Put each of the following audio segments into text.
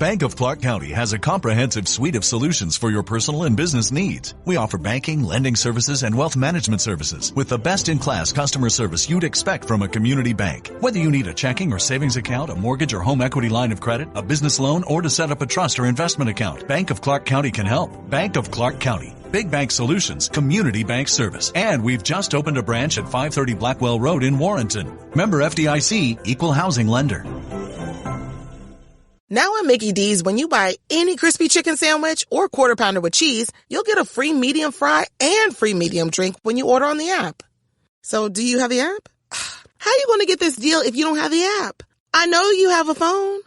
Bank of Clark County has a comprehensive suite of solutions for your personal and business needs. We offer banking, lending services, and wealth management services with the best-in-class customer service you'd expect from a community bank. Whether you need a checking or savings account, a mortgage or home equity line of credit, a business loan, or to set up a trust or investment account, Bank of Clark County can help. Bank of Clark County. Big Bank Solutions, Community Bank Service. And we've just opened a branch at 530 Blackwell Road in Warrenton. Member FDIC, Equal Housing Lender. Now at Mickey D's, when you buy any crispy chicken sandwich or quarter pounder with cheese, you'll get a free medium fry and free medium drink when you order on the app. So do you have the app? How you going to get this deal if you don't have the app? I know you have a phone.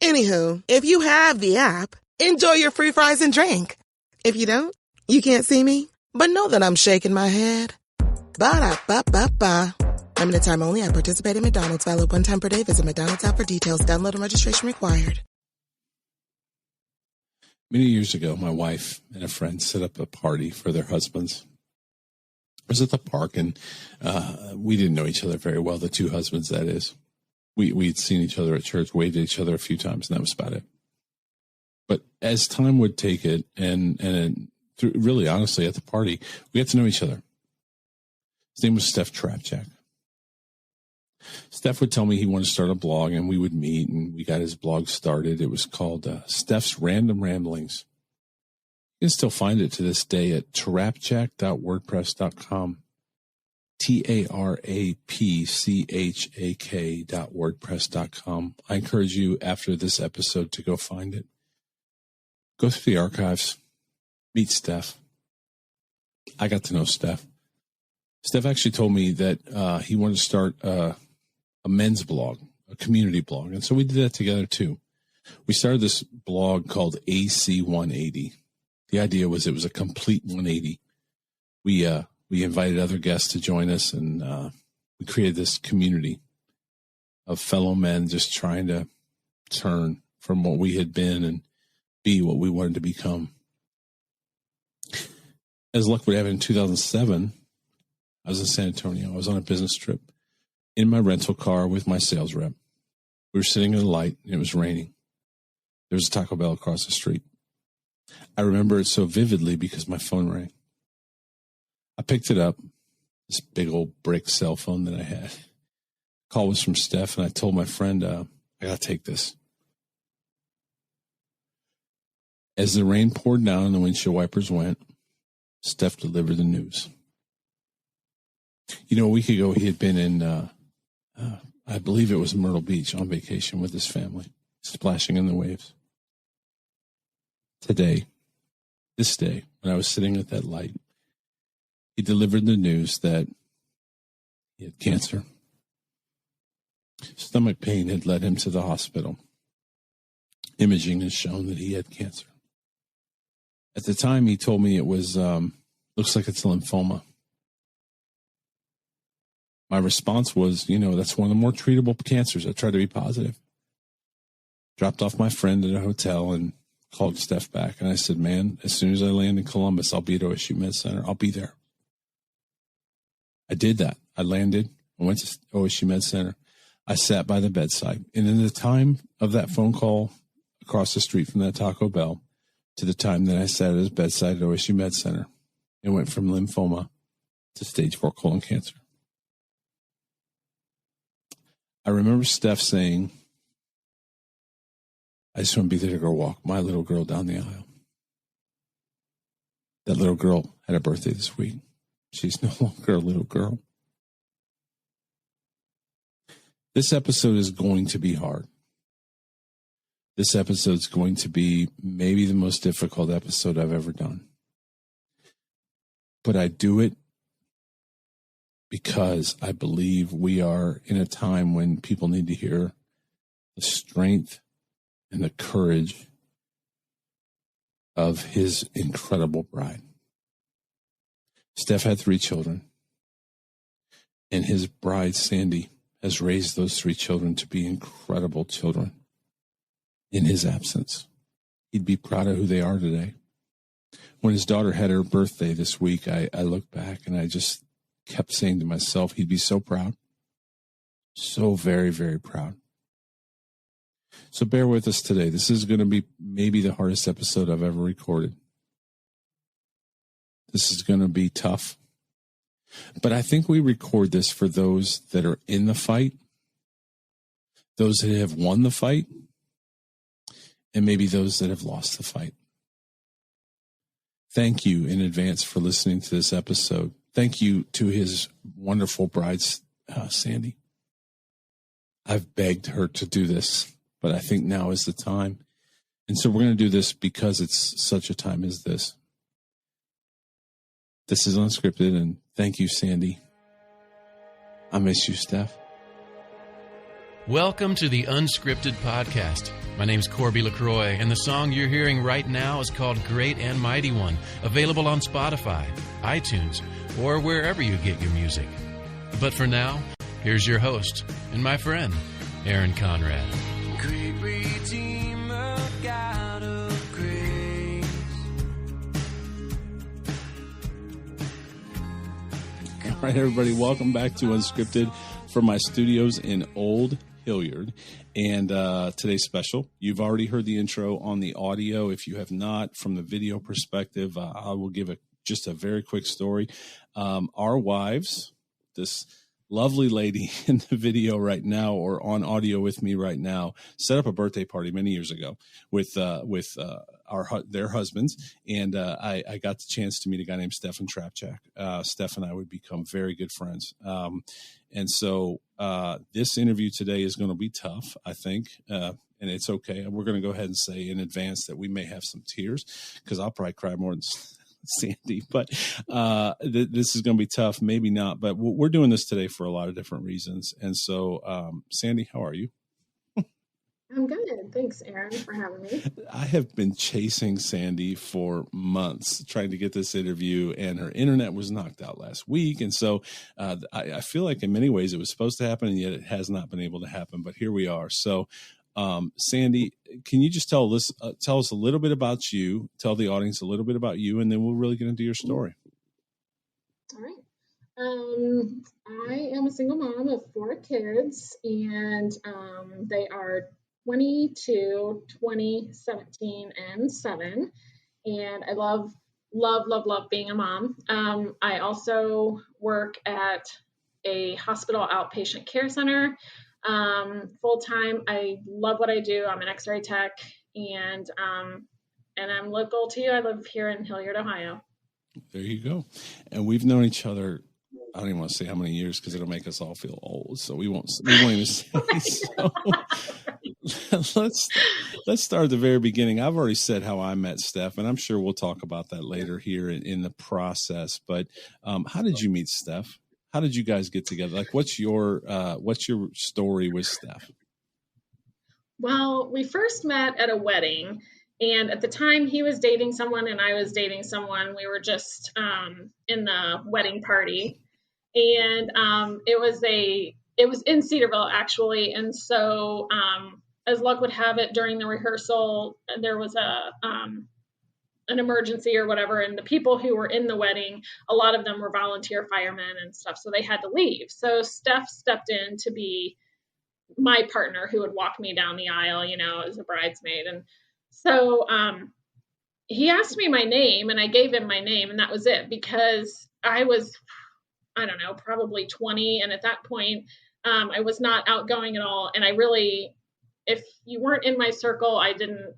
Anywho, if you have the app, enjoy your free fries and drink. If you don't, you can't see me, but know that I'm shaking my head. Ba-da-ba-ba-ba. Limited time only at participating McDonald's. Valid one time per day. Visit McDonald's app for details. Download and registration required. Many years ago, my wife and a friend set up a party for their husbands. I was at the park, and we didn't know each other very well, the two husbands, that is. We'd seen each other at church, waved at each other a few times, and that was about it. But as time would take it, and really honestly, at the party, we got to know each other. His name was Stefan Tarapchak. Steph would tell me he wanted to start a blog, and we would meet, and we got his blog started. It was called Steph's Random Ramblings. You can still find it to this day at tarapchak.wordpress.com. tarapchak.wordpress.com. I encourage you after this episode to go find it. Go through the archives. Meet Steph. I got to know Steph. Steph actually told me that he wanted to start a men's blog, a community blog. And so we did that together too. We started this blog called AC 180. The idea was it was a complete 180. We invited other guests to join us, and we created this community of fellow men just trying to turn from what we had been and be what we wanted to become. As luck would have it, in 2007, I was in San Antonio. I was on a business trip in my rental car with my sales rep. We were sitting at a light, and it was raining. There was a Taco Bell across the street. I remember it so vividly because my phone rang. I picked it up, this big old brick cell phone that I had. The call was from Steph, and I told my friend, I got to take this. As the rain poured down and the windshield wipers went, Steph delivered the news. You know, a week ago, he had been in, I believe it was Myrtle Beach on vacation with his family, splashing in the waves. Today, this day, when I was sitting at that light, he delivered the news that he had cancer. Stomach pain had led him to the hospital. Imaging has shown that he had cancer. At the time, he told me it was, looks like it's lymphoma. My response was, you know, that's one of the more treatable cancers. I tried to be positive. Dropped off my friend at a hotel and called Steph back. And I said, man, as soon as I land in Columbus, I'll be at OSU Med Center. I'll be there. I did that. I landed. I went to OSU Med Center. I sat by the bedside. And in the time of that phone call across the street from that Taco Bell to the time that I sat at his bedside at OSU Med Center, it went from lymphoma to stage 4 colon cancer. I remember Steph saying, I just want to be there to go walk my little girl down the aisle. That little girl had a birthday this week. She's no longer a little girl. This episode is going to be hard. This episode is going to be maybe the most difficult episode I've ever done. But I do it because I believe we are in a time when people need to hear the strength and the courage of his incredible bride. Steph had 3 children, and his bride, Sandi, has raised those 3 children to be incredible children in his absence. He'd be proud of who they are today. When his daughter had her birthday this week, I looked back and I just kept saying to myself, he'd be so proud. So very, very proud. So bear with us today. This is going to be maybe the hardest episode I've ever recorded. This is going to be tough. But I think we record this for those that are in the fight, those that have won the fight, and maybe those that have lost the fight. Thank you in advance for listening to this episode. Thank you to his wonderful bride, Sandi. I've begged her to do this, but I think now is the time. And so we're going to do this because it's such a time as this. This is unscripted, and thank you, Sandi. I miss you, Stef. Welcome to the Unscripted Podcast. My name's Corby LaCroix, and the song you're hearing right now is called Great and Mighty One, available on Spotify, iTunes, or wherever you get your music. But for now, here's your host and my friend, Aaron Conrad. Great Redeemer, God of grace. All right, everybody, welcome back to Unscripted from my studios in Old Hilliard. And today's special. You've already heard the intro on the audio. If you have not, from the video perspective, I will give just a very quick story. Our wives, this lovely lady in the video right now or on audio with me right now, set up a birthday party many years ago with their husbands, and I got the chance to meet a guy named Stefan Tarapchak. Stef and I would become very good friends, and so this interview today is going to be tough, I think, and it's okay. We're going to go ahead and say in advance that we may have some tears because I'll probably cry more than Sandi, but this is going to be tough. Maybe not, but we're doing this today for a lot of different reasons. And so, Sandi, how are you? I'm good. Thanks, Aaron, for having me. I have been chasing Sandi for months, trying to get this interview, and her internet was knocked out last week. And so I feel like in many ways it was supposed to happen, and yet it has not been able to happen. But here we are. So, Sandi, can you just tell us a little bit about you, tell the audience a little bit about you, and then we'll really get into your story. All right. I am a single mom of 4 kids, and they are 22, 20, 17, and 7. And I love being a mom. I also work at a hospital outpatient care center. Full time. I love what I do. I'm an X-ray tech, and I'm local to you. I live here in Hilliard, Ohio. There you go. And we've known each other, I don't even want to say how many years because it'll make us all feel old. So we won't even say. So let's start at the very beginning. I've already said how I met Stef, and I'm sure we'll talk about that later here in the process. But how did you meet Stef? How did you guys get together? Like, what's your story with Stef? Well, we first met at a wedding, and at the time he was dating someone and I was dating someone. We were just in the wedding party, and it was in Cedarville actually. And so, as luck would have it, during the rehearsal, there was an emergency or whatever, and the people who were in the wedding, a lot of them were volunteer firemen and stuff, so they had to leave. So Stef stepped in to be my partner who would walk me down the aisle, as a bridesmaid. And so he asked me my name, and I gave him my name, and that was it, because I was, I don't know, probably 20, and at that point, I was not outgoing at all, and I really, if you weren't in my circle, I didn't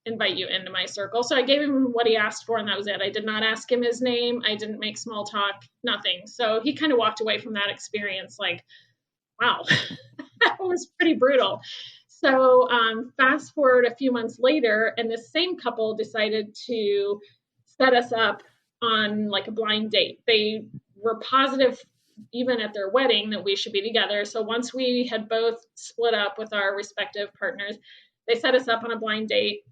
invite you into my circle. So I gave him what he asked for, and that was it. I did not ask him his name. I didn't make small talk, nothing. So he kind of walked away from that experience like, wow, that was pretty brutal. So fast forward a few months later, and this same couple decided to set us up on like a blind date. They were positive even at their wedding that we should be together. So once we had both split up with our respective partners, they set us up on a blind date.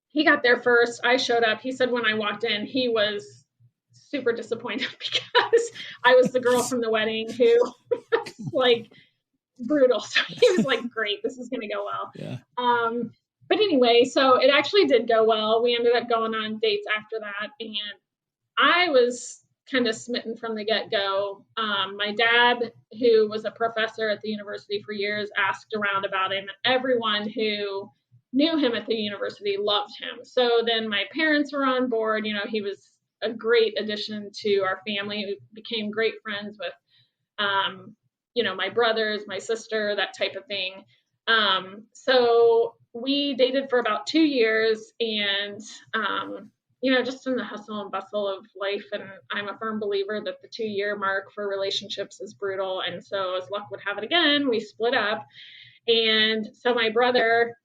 He got there first. I showed up. He said when I walked in, he was super disappointed because I was the girl from the wedding who was like brutal. So he was like, great, this is going to go well. Yeah. But anyway, so it actually did go well. We ended up going on dates after that. And I was kind of smitten from the get-go. My dad, who was a professor at the university for years, asked around about him, and everyone who knew him at the university loved him. So then my parents were on board. He was a great addition to our family. We became great friends with, my brothers, my sister, that type of thing. So we dated for about 2 years, and, just in the hustle and bustle of life. And I'm a firm believer that the 2-year mark for relationships is brutal. And so as luck would have it again, we split up. And so my brother,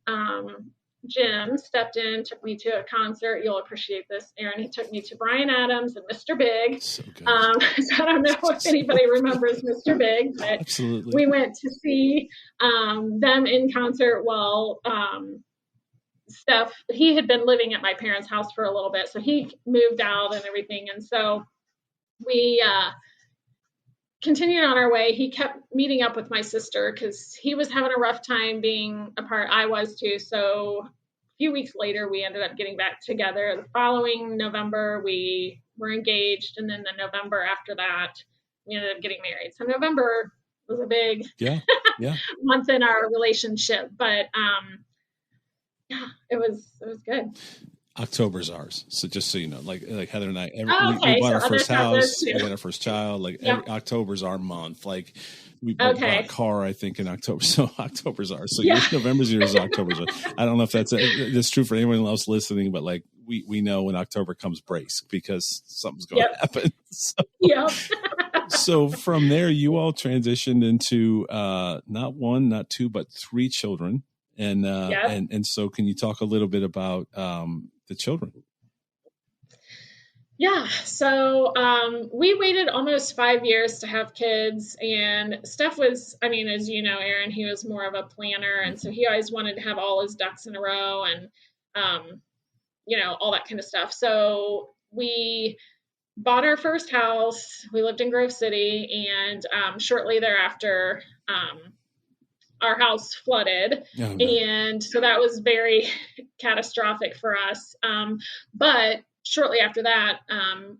Jim, stepped in, took me to a concert. You'll appreciate this, Aaron. He took me to Bryan Adams and Mr. Big. So good. So I don't know if anybody remembers Mr. Big, but Absolutely. We went to see them in concert while Stef, he had been living at my parents' house for a little bit, so he moved out and everything. And so we continued on our way. He kept meeting up with my sister because he was having a rough time being apart. I was too. So a few weeks later, we ended up getting back together. The following November, we were engaged. And then the November after that, we ended up getting married. So November was a big month in our relationship. But it was good. October's ours. So just so you know, like Heather and I, Okay, we bought so our first others have house, this too. we had our first child, October's our month. Like we Okay. bought a car, I think, in October. So October's ours. So November's yours, October's ours. I don't know if that's true for anyone else listening, but like we know when October comes, brace, because something's going to happen. So from there, you all transitioned into not one, not two, but 3 children. And so can you talk a little bit about the children? Yeah. So we waited almost 5 years to have kids, and Stef was, as you know, Aaron, he was more of a planner. And so he always wanted to have all his ducks in a row and, all that kind of stuff. So we bought our first house. We lived in Grove City, and shortly thereafter, our house flooded. Oh, no. And so that was very catastrophic for us. But shortly after that,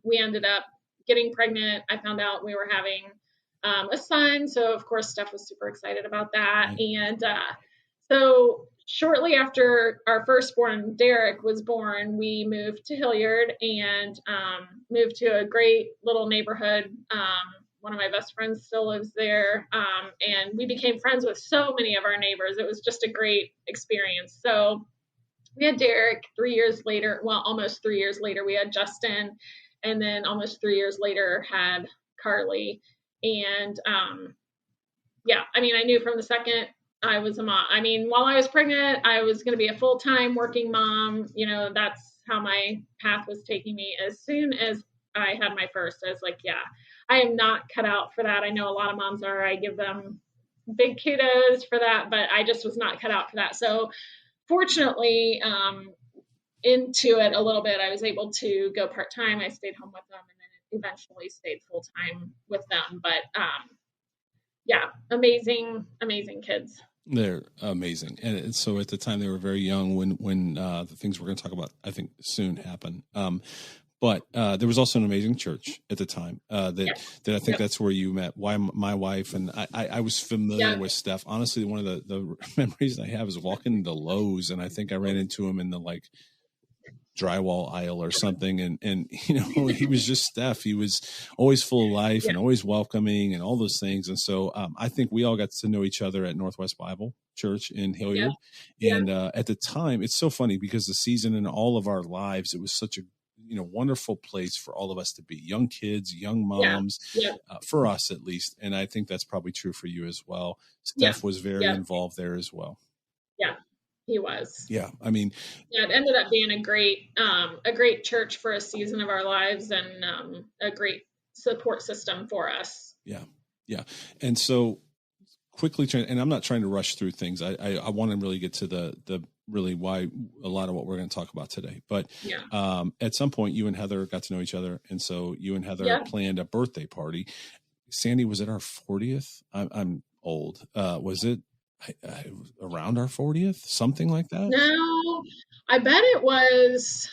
we ended up getting pregnant. I found out we were having a son. So of course, Stef was super excited about that. And so shortly after our firstborn, Derek, was born, we moved to Hilliard and moved to a great little neighborhood. One of my best friends still lives there. And we became friends with so many of our neighbors. It was just a great experience. So we had Derek 3 years later. Well, almost 3 years later, we had Justin. And then almost 3 years later had Carly. And I knew from the second I was a mom. While I was pregnant, I was going to be a full-time working mom. That's how my path was taking me. As soon as I had my first, I was like, I am not cut out for that. I know a lot of moms are. I give them big kudos for that, but I just was not cut out for that. So fortunately, into it a little bit, I was able to go part-time. I stayed home with them and then eventually stayed full-time with them. But amazing, amazing kids. They're amazing. And so at the time they were very young when the things we're going to talk about, I think, soon happen. But there was also an amazing church at the time that I think that's where you met my wife. And I was familiar with Stef. Honestly, one of the memories I have is walking into Lowe's, and I think I ran into him in the drywall aisle or something. And he was just Stef. He was always full of life and always welcoming and all those things. And so I think we all got to know each other at Northwest Bible Church in Hilliard. And at the time, it's so funny because the season in all of our lives, it was such a wonderful place for all of us to be, young kids, young moms, for us at least. And I think that's probably true for you as well. Stef was very involved there as well. Yeah, he was. Yeah. It ended up being a great church for a season of our lives and a great support system for us. Yeah. Yeah. And so quickly, and I'm not trying to rush through things. I want to really get to the really why a lot of what we're going to talk about today. But at some point, you and Heather got to know each other. And so you and Heather planned a birthday party. Sandy, was it our 40th? I'm old. Was it around our 40th? Something like that? No, I bet it was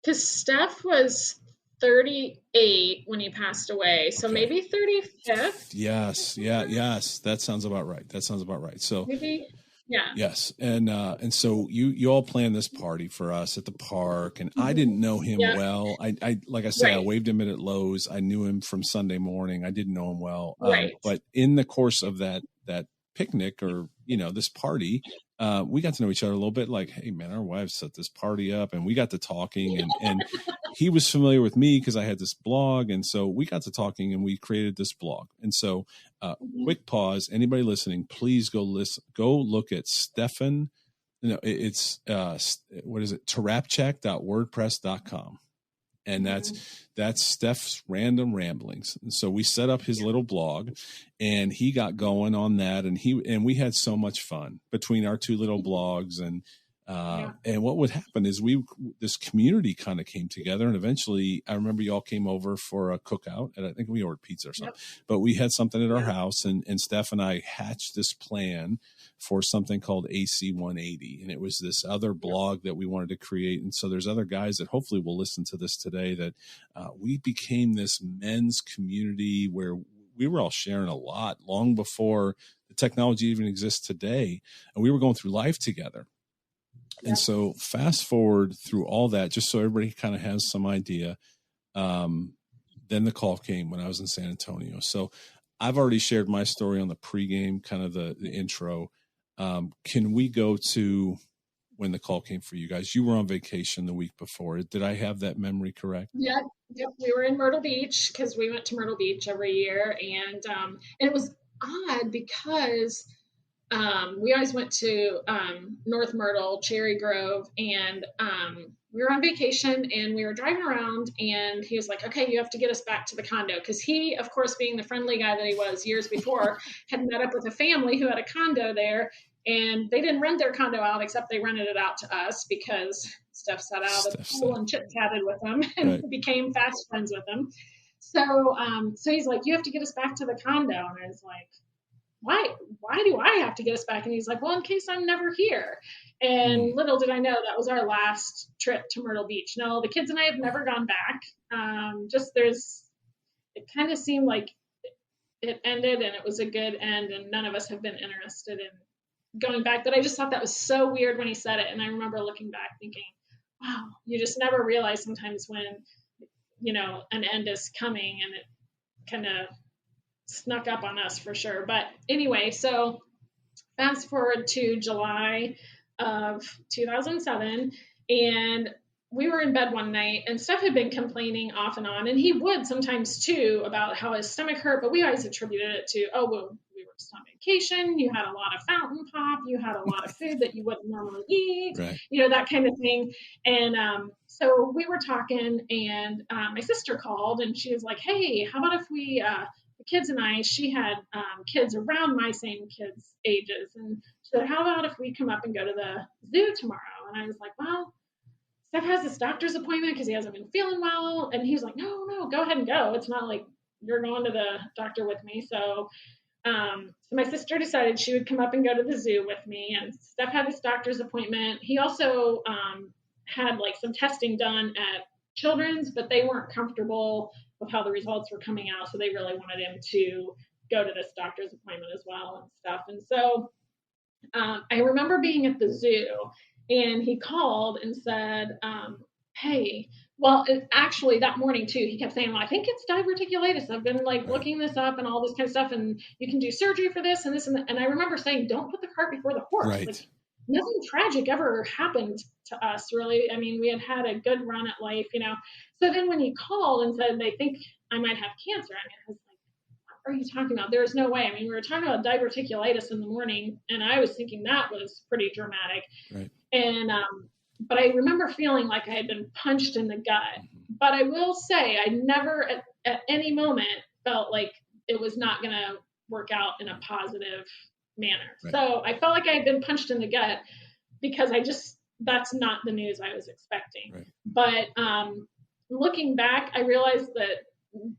because Stef was 38 when he passed away. So Okay. maybe 35th. Yes. Yes. That sounds about right. So Maybe. Yeah. yes. And so you all planned this party for us at the park, and I didn't know him Yeah. well. I like I said, I Right. waved him in at Lowe's. I knew him from Sunday morning. I didn't know him well. Right. But in the course of that picnic, or, this party, we got to know each other a little bit. Like, hey man, our wives set this party up, and we got to talking, and he was familiar with me because I had this blog. And so we got to talking, and we created this blog. And so quick pause, anybody listening, please go look at Stefan. It's what is it? Tarapchak.wordpress.com. And that's Steph's Random Ramblings. And so we set up his little blog, and he got going on that, and we had so much fun between our two little blogs. And what would happen is this community kind of came together, and eventually I remember y'all came over for a cookout, and I think we ordered pizza or something, but we had something at our house, and Steph and I hatched this plan for something called AC 180. And it was this other blog that we wanted to create. And so there's other guys that hopefully will listen to this today, that we became this men's community where we were all sharing a lot long before the technology even exists today. And we were going through life together. And so fast forward through all that, just so everybody kind of has some idea. Then the call came when I was in San Antonio. So I've already shared my story on the pregame, kind of the intro. Can we go to when the call came for you guys? You were on vacation the week before. Did I have that memory correct? Yep. We were in Myrtle Beach because we went to Myrtle Beach every year. And it was odd because we always went to North Myrtle, Cherry Grove, and we were on vacation, and we were driving around, and he was like, okay, you have to get us back to the condo. Because he, of course, being the friendly guy that he was years before, had met up with a family who had a condo there, and they didn't rent their condo out, except they rented it out to us because Steph sat out at the pool and chit-chatted with them and became fast friends with them. So he's like, you have to get us back to the condo. And I was like, why do I have to get us back? And he's like, well, in case I'm never here. And little did I know that was our last trip to Myrtle Beach. No, the kids and I have never gone back. It kind of seemed like it ended, and it was a good end, and none of us have been interested in going back. But I just thought that was so weird when he said it. And I remember looking back thinking, wow, you just never realize sometimes when, an end is coming, and it kind of snuck up on us for sure. But anyway, so fast forward to July of 2007, and we were in bed one night, and Steph had been complaining off and on, and he would sometimes too, about how his stomach hurt, but we always attributed it to, oh, well, we were just on vacation, you had a lot of fountain pop, you had a lot of food that you wouldn't normally eat, that kind of thing. And so we were talking, and my sister called, and she was like, hey, how about if we the kids and I, she had kids around my same kids' ages. And she said, how about if we come up and go to the zoo tomorrow? And I was like, well, Steph has this doctor's appointment because he hasn't been feeling well. And he was like, no, go ahead and go. It's not like you're going to the doctor with me. So my sister decided she would come up and go to the zoo with me. And Steph had this doctor's appointment. He also had like some testing done at Children's, but they weren't comfortable with how the results were coming out. So they really wanted him to go to this doctor's appointment as well and stuff. And so I remember being at the zoo, and he called and said, hey, well, actually that morning too, he kept saying, well, I think it's diverticulitis. I've been like looking this up and all this kind of stuff, and you can do surgery for this and this and that. And I remember saying, don't put the cart before the horse. Right. Like, nothing tragic ever happened to us, really. I mean, we had a good run at life, So then when he called and said they think I might have cancer, I was like, what are you talking about? There's no way. I mean, we were talking about diverticulitis in the morning, and I was thinking that was pretty dramatic. Right. And but I remember feeling like I had been punched in the gut. But I will say I never at any moment felt like it was not going to work out in a positive manner. Right. So I felt like I had been punched in the gut because that's not the news I was expecting. Right. But looking back, I realized that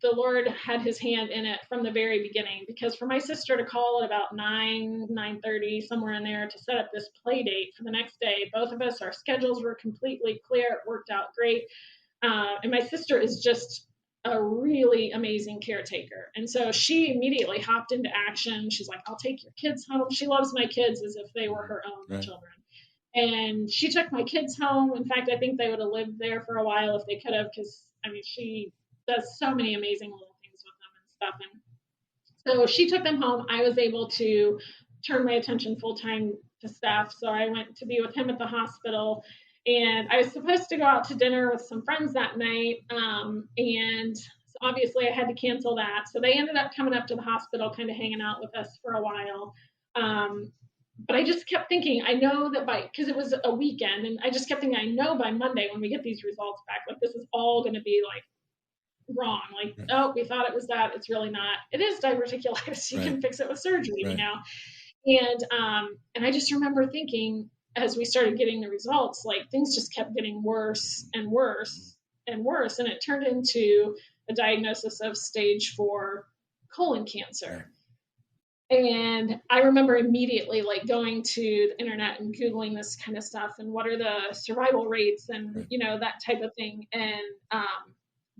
the Lord had his hand in it from the very beginning, because for my sister to call at about 9:30, somewhere in there, to set up this play date for the next day, both of us, our schedules were completely clear. It worked out great. And my sister is just a really amazing caretaker. And so she immediately hopped into action. She's like, I'll take your kids home. She loves my kids as if they were her own children. And she took my kids home. In fact, I think they would have lived there for a while if they could have, because, I mean, she does so many amazing little things with them and stuff. And so she took them home. I was able to turn my attention full time to Stef. So I went to be with him at the hospital. And I was supposed to go out to dinner with some friends that night. And so obviously I had to cancel that. So they ended up coming up to the hospital, kind of hanging out with us for a while. But I just kept thinking, I know that because it was a weekend, and I just kept thinking, I know by Monday when we get these results back, like this is all going to be like wrong. Like, oh, we thought it was that. It's really not. It is diverticulitis. You can fix it with surgery, you know? And I just remember thinking, as we started getting the results, like things just kept getting worse and worse and worse. And it turned into a diagnosis of stage 4 colon cancer. And I remember immediately like going to the internet and Googling this kind of stuff and what are the survival rates and, you know, that type of thing. And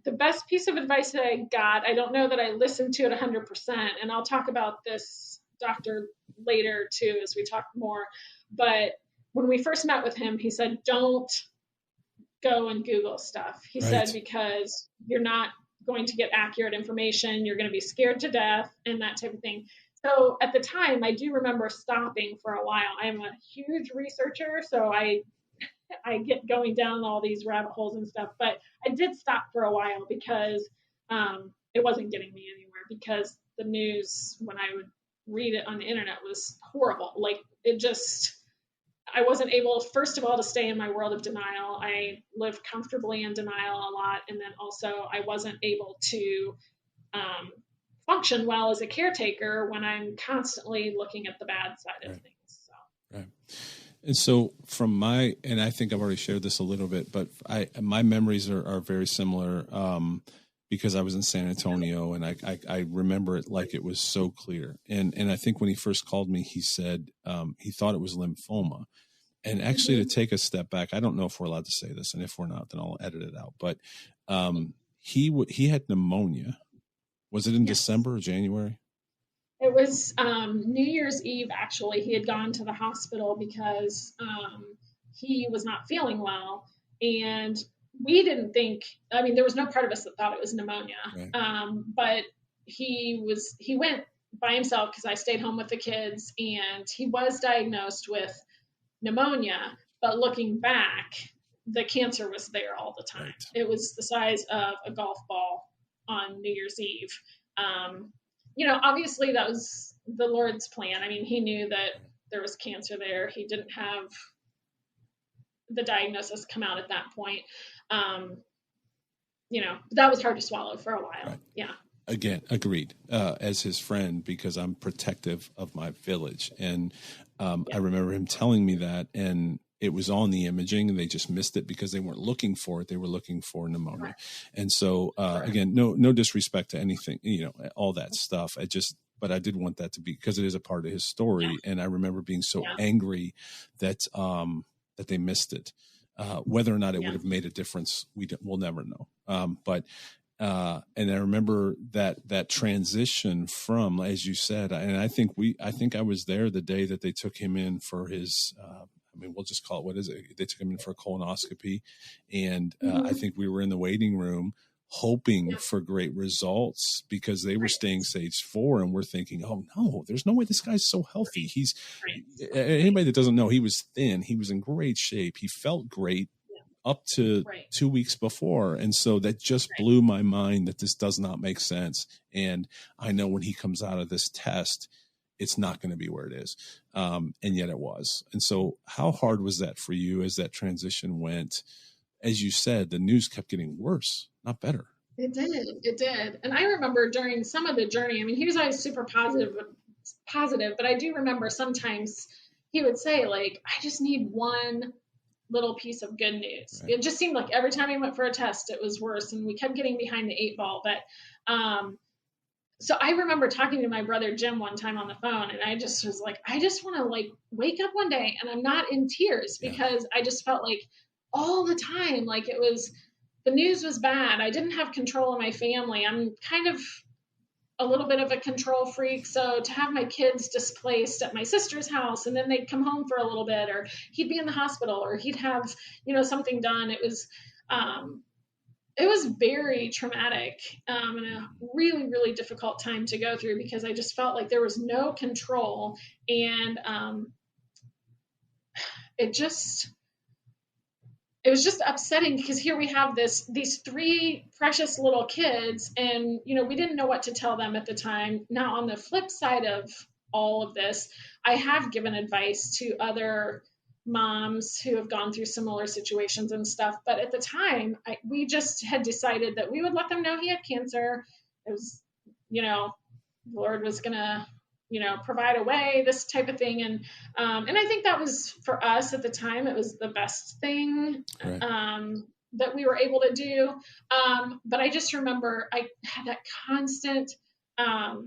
the best piece of advice that I got, I don't know that I listened to it 100%. And I'll talk about this doctor later too, as we talk more. But when we first met with him, he said, don't go and Google stuff. He said, because you're not going to get accurate information. You're going to be scared to death and that type of thing. So at the time, I do remember stopping for a while. I'm a huge researcher, so I get going down all these rabbit holes and stuff. But I did stop for a while because it wasn't getting me anywhere, because the news, when I would read it on the internet, was horrible. Like, it just, I wasn't able, first of all, to stay in my world of denial. I lived comfortably in denial a lot. And then also I wasn't able to function well as a caretaker when I'm constantly looking at the bad side of things. So. And so from and I think I've already shared this a little bit, but my memories are very similar because I was in San Antonio and I remember it like it was so clear. And I think when he first called me, he said he thought it was lymphoma. And actually, to take a step back, I don't know if we're allowed to say this, and if we're not, then I'll edit it out. But he had pneumonia. Was it in December or January? It was New Year's Eve, actually. He had gone to the hospital because he was not feeling well. And we didn't think, I mean, there was no part of us that thought it was pneumonia. But he went by himself because I stayed home with the kids, and he was diagnosed with pneumonia. But looking back, the cancer was there all the time. It was the size of a golf ball on New Year's Eve. You know, obviously that was the Lord's plan. I mean, he knew that there was cancer there. He didn't have the diagnosis come out at that point. You know, that was hard to swallow for a while. Yeah. Again, agreed, as his friend, because I'm protective of my village. And I remember him telling me that, and it was on the imaging, and they just missed it because they weren't looking for it. They were looking for pneumonia. And so, again, no disrespect to anything, you know, all that stuff. But I did want that to be, because it is a part of his story. And I remember being so angry that, that they missed it. Whether or not it would have made a difference, we'll never know. And I remember that transition from, as you said, and I think I was there the day that they took him in for his, I mean, we'll just call it, what is it? They took him in for a colonoscopy. And I think we were in the waiting room hoping for great results because they were staying stage 4. And we're thinking, oh no, there's no way this guy's so healthy. Anybody that doesn't know, he was thin. He was in great shape. He felt great up to 2 weeks before. And so that just blew my mind that this does not make sense. And I know when he comes out of this test, it's not going to be where it is. And yet it was. And so how hard was that for you as that transition went? As you said, the news kept getting worse, not better. It did. And I remember during some of the journey, I mean, he was always super positive, but I do remember sometimes he would say, like, I just need one little piece of good news. It just seemed like every time he went for a test, it was worse, and we kept getting behind the 8 ball. But so I remember talking to my brother Jim one time on the phone, and I just was like, I just want to like wake up one day and I'm not in tears, because I just felt like all the time, like it was the news was bad. I didn't have control of my family. I'm kind of a little bit of a control freak. So to have my kids displaced at my sister's house, and then they'd come home for a little bit, or he'd be in the hospital, or he'd have, something done. It was very traumatic, and a really, really difficult time to go through, because I just felt like there was no control. And it was just upsetting, because here we have these 3 precious little kids, and we didn't know what to tell them at the time. Now, on the flip side of all of this, I have given advice to other moms who have gone through similar situations and stuff, but at the time we just had decided that we would let them know he had cancer. It was, the Lord was gonna provide a way, this type of thing. And I think that was, for us at the time, it was the best thing, Right. That we were able to do. But I just remember I had that constant cloud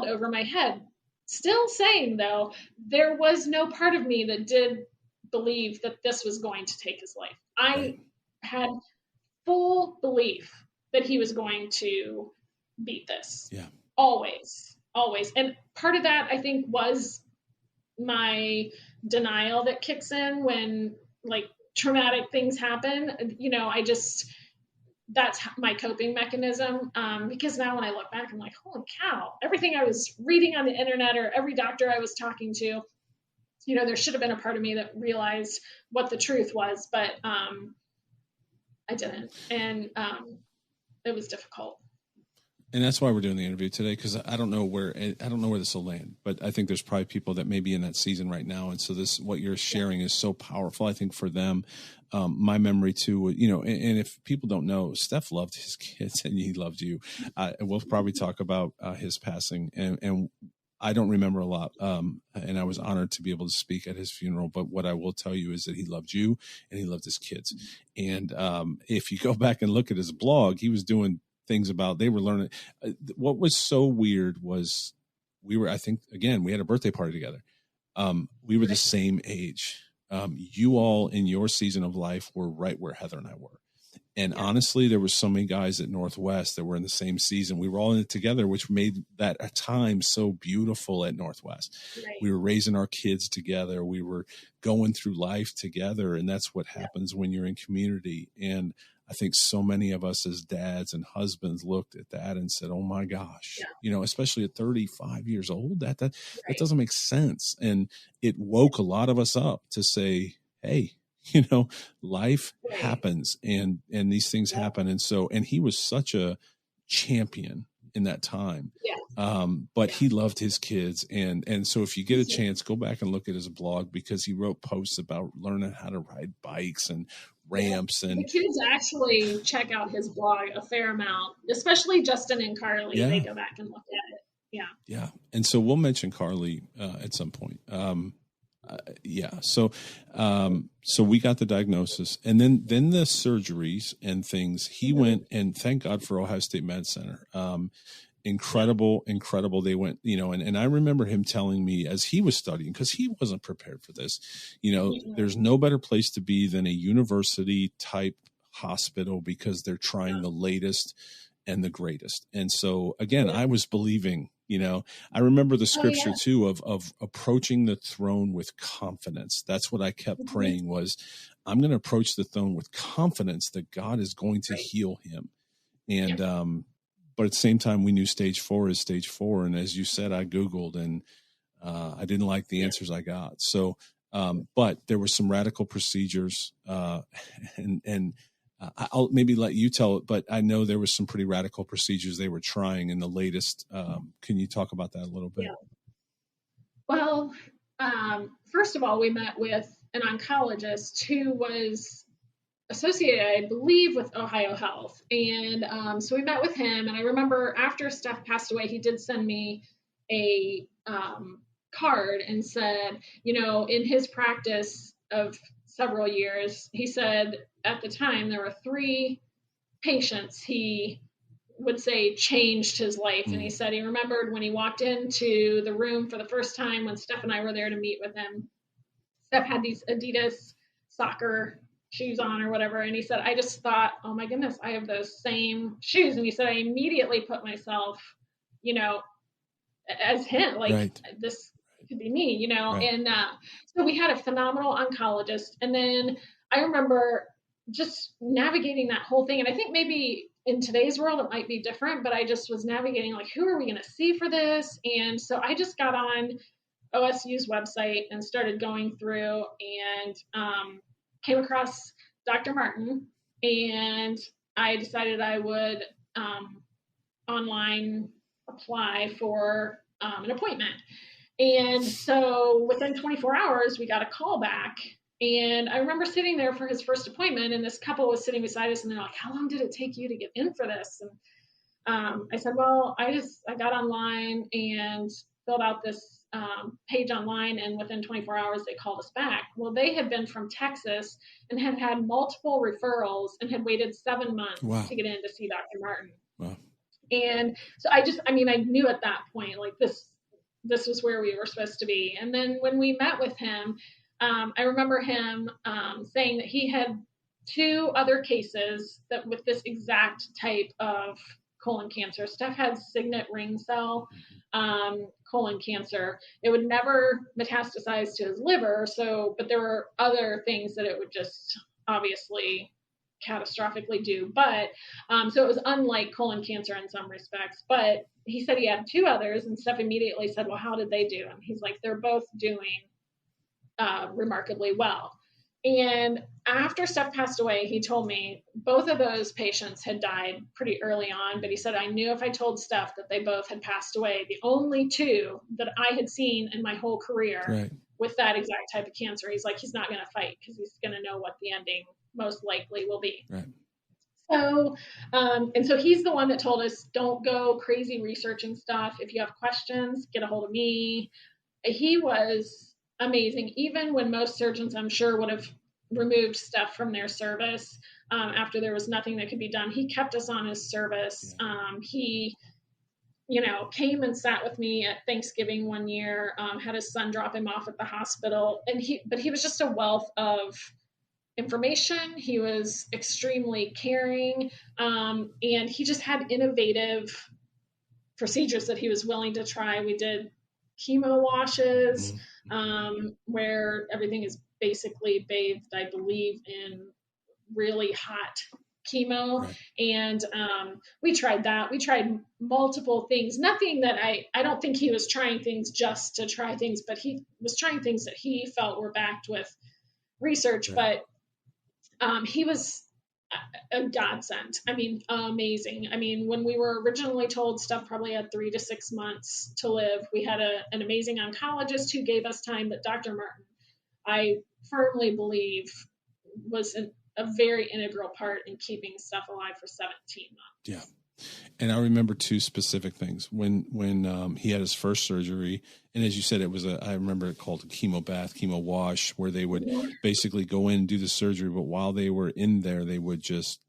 over my head, still saying, though, there was no part of me that did believe that this was going to take his life. I had full belief that he was going to beat this. Yeah. Always. And part of that, I think, was my denial that kicks in when traumatic things happen. That's my coping mechanism. Because now when I look back, I'm like, holy cow, everything I was reading on the internet, or every doctor I was talking to, there should have been a part of me that realized what the truth was, but I didn't. And it was difficult. And that's why we're doing the interview today, because I don't know where this will land, but I think there's probably people that may be in that season right now. And so what you're sharing is so powerful, I think, for them. My memory too, and if people don't know, Stef loved his kids and he loved you. We'll probably talk about his passing, and I don't remember a lot. And I was honored to be able to speak at his funeral. But what I will tell you is that he loved you and he loved his kids. And if you go back and look at his blog, he was doing things they were learning. What was so weird was I think, again, we had a birthday party together. We were the same age. You all in your season of life were right where Heather and I were. And honestly, there were so many guys at Northwest that were in the same season. We were all in it together, which made that a time so beautiful at Northwest. Right. We were raising our kids together. We were going through life together. And that's what happens when you're in community. And I think so many of us as dads and husbands looked at that and said, oh my gosh, especially at 35 years old, that doesn't make sense. And it woke a lot of us up to say, hey, life happens and these things happen. And he was such a champion in that time. But he loved his kids. And so if you get a chance, go back and look at his blog, because he wrote posts about learning how to ride bikes and ramps. And the kids actually check out his blog a fair amount, especially Justin and Carly. They go back and look at it. Yeah. And so we'll mention Carly at some point. So we got the diagnosis, and then the surgeries and things. He went, and thank God for Ohio State Med Center. Incredible. They went, and I remember him telling me as he was studying, because he wasn't prepared for this, there's no better place to be than a university type hospital, because they're trying the latest and the greatest. And so again, I was believing, I remember the scripture too of approaching the throne with confidence. That's what I kept praying was, I'm going to approach the throne with confidence that God is going to heal him. And, but at the same time, we knew stage 4 is stage 4. And as you said, I Googled, and I didn't like the answers I got. So, but there were some radical procedures, and I'll maybe let you tell it, but I know there was some pretty radical procedures they were trying in the latest. Can you talk about that a little bit? Yeah. Well, first of all, we met with an oncologist who was associated, I believe, with Ohio Health. And so we met with him. And I remember after Stef passed away, he did send me a card and said, in his practice of several years, he said at the time there were 3 patients he would say changed his life. And he said he remembered when he walked into the room for the first time when Stef and I were there to meet with him. Stef had these Adidas soccer shoes on or whatever. And he said, I just thought, oh my goodness, I have those same shoes. And he said, I immediately put myself, as him, like this could be me, and so we had a phenomenal oncologist. And then I remember just navigating that whole thing. And I think maybe in today's world, it might be different, but I just was navigating, like, who are we going to see for this? And so I just got on OSU's website and started going through and came across Dr. Martin, and I decided I would online apply for an appointment. And so within 24 hours, we got a call back. And I remember sitting there for his first appointment, and this couple was sitting beside us, and they're like, how long did it take you to get in for this? And I said, well, I got online and filled out this page online, and within 24 hours, they called us back. Well, they had been from Texas and had had multiple referrals and had waited 7 months to get in to see Dr. Martin. Wow. And so I knew at that point, like, this was where we were supposed to be. And then when we met with him, I remember him saying that he had 2 other cases that with this exact type of colon cancer. Steph had signet ring cell colon cancer. It would never metastasize to his liver. But there were other things that it would just obviously catastrophically do. But so it was unlike colon cancer in some respects. But he said he had 2 others, and Steph immediately said, well, how did they do? And he's like, they're both doing remarkably well. And after Steph passed away, he told me both of those patients had died pretty early on, but he said, I knew if I told Steph that they both had passed away, the only 2 that I had seen in my whole career with that exact type of cancer, he's like, he's not going to fight because he's going to know what the ending most likely will be. Right. So, and so he's the one that told us, don't go crazy researching stuff. If you have questions, get a hold of me. He was amazing. Even when most surgeons, I'm sure, would have removed stuff from their service after there was nothing that could be done, he kept us on his service. He, came and sat with me at Thanksgiving one year, had his son drop him off at the hospital. But he was just a wealth of information. He was extremely caring. And he just had innovative procedures that he was willing to try. We did chemo washes, where everything is basically bathed, I believe, in really hot chemo. Right. And we tried that. We tried multiple things. Nothing that I don't think he was trying things just to try things, but he was trying things that he felt were backed with research. Right. But he was a godsend. Amazing. When we were originally told Steph probably had 3 to 6 months to live, we had an amazing oncologist who gave us time, but Dr. Martin, I firmly believe, was a very integral part in keeping Steph alive for 17 months. Yeah. And I remember 2 specific things when he had his first surgery. And as you said, I remember it called a chemo bath, chemo wash, where they would basically go in and do the surgery. But while they were in there, they would just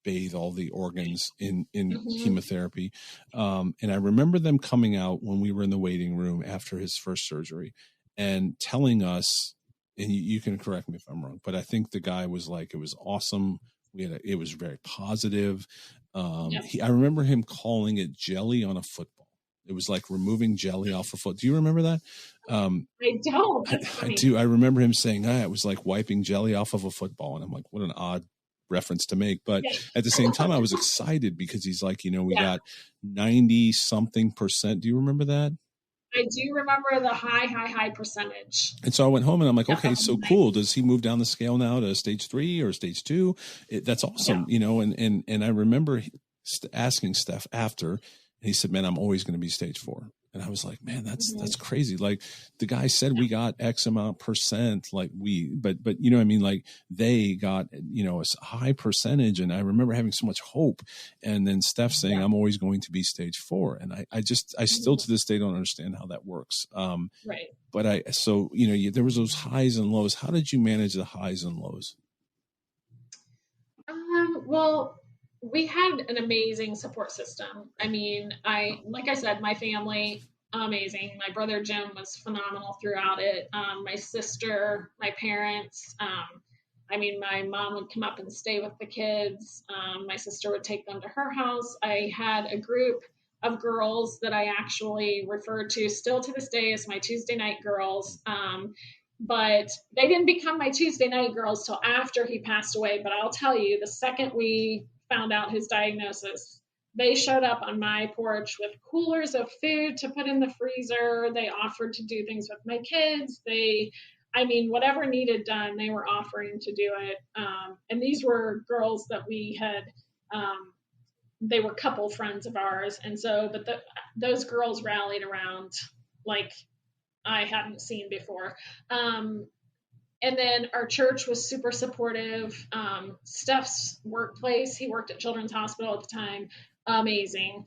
bathe all the organs in chemotherapy. And I remember them coming out when we were in the waiting room after his first surgery and telling us, and you can correct me if I'm wrong, but I think the guy was like, it was awesome. It was very positive. I remember him calling it jelly on a football. It was like removing jelly off a foot. Do you remember that? I don't. I do. I remember him saying, it was like wiping jelly off of a football. And I'm like, what an odd reference to make. But at the same time, I was excited because he's like, we got 90 something %. Do you remember that? I do remember the high percentage. And so I went home and I'm like, okay, so cool. Does he move down the scale now to stage 3 or stage 2? That's awesome. And I remember asking Steph after, and he said, man, I'm always going to be stage 4. And I was like, man, that's crazy. Like the guy said, we got X amount %, like but like they got, a high percentage. And I remember having so much hope. And then Steph saying, I'm always going to be stage 4. And I still to this day don't understand how that works. Right. But there was those highs and lows. How did you manage the highs and lows? Well, we had an amazing support system. Like I said, my family, amazing. My brother Jim was phenomenal throughout it. My sister, my parents. I I mean, my mom would come up and stay with the kids. My sister would take them to her house. I had a group of girls that I actually refer to still to this day as my Tuesday night girls. But they didn't become my Tuesday night girls till after he passed away. But I'll tell you, the second we found out his diagnosis, they showed up on my porch with coolers of food to put in the freezer. They offered to do things with my kids. Whatever needed done, they were offering to do it. And these were girls that we had, they were couple friends of ours. And so, those girls rallied around like I hadn't seen before. And then our church was super supportive. Stef's workplace, he worked at Children's Hospital at the time, amazing.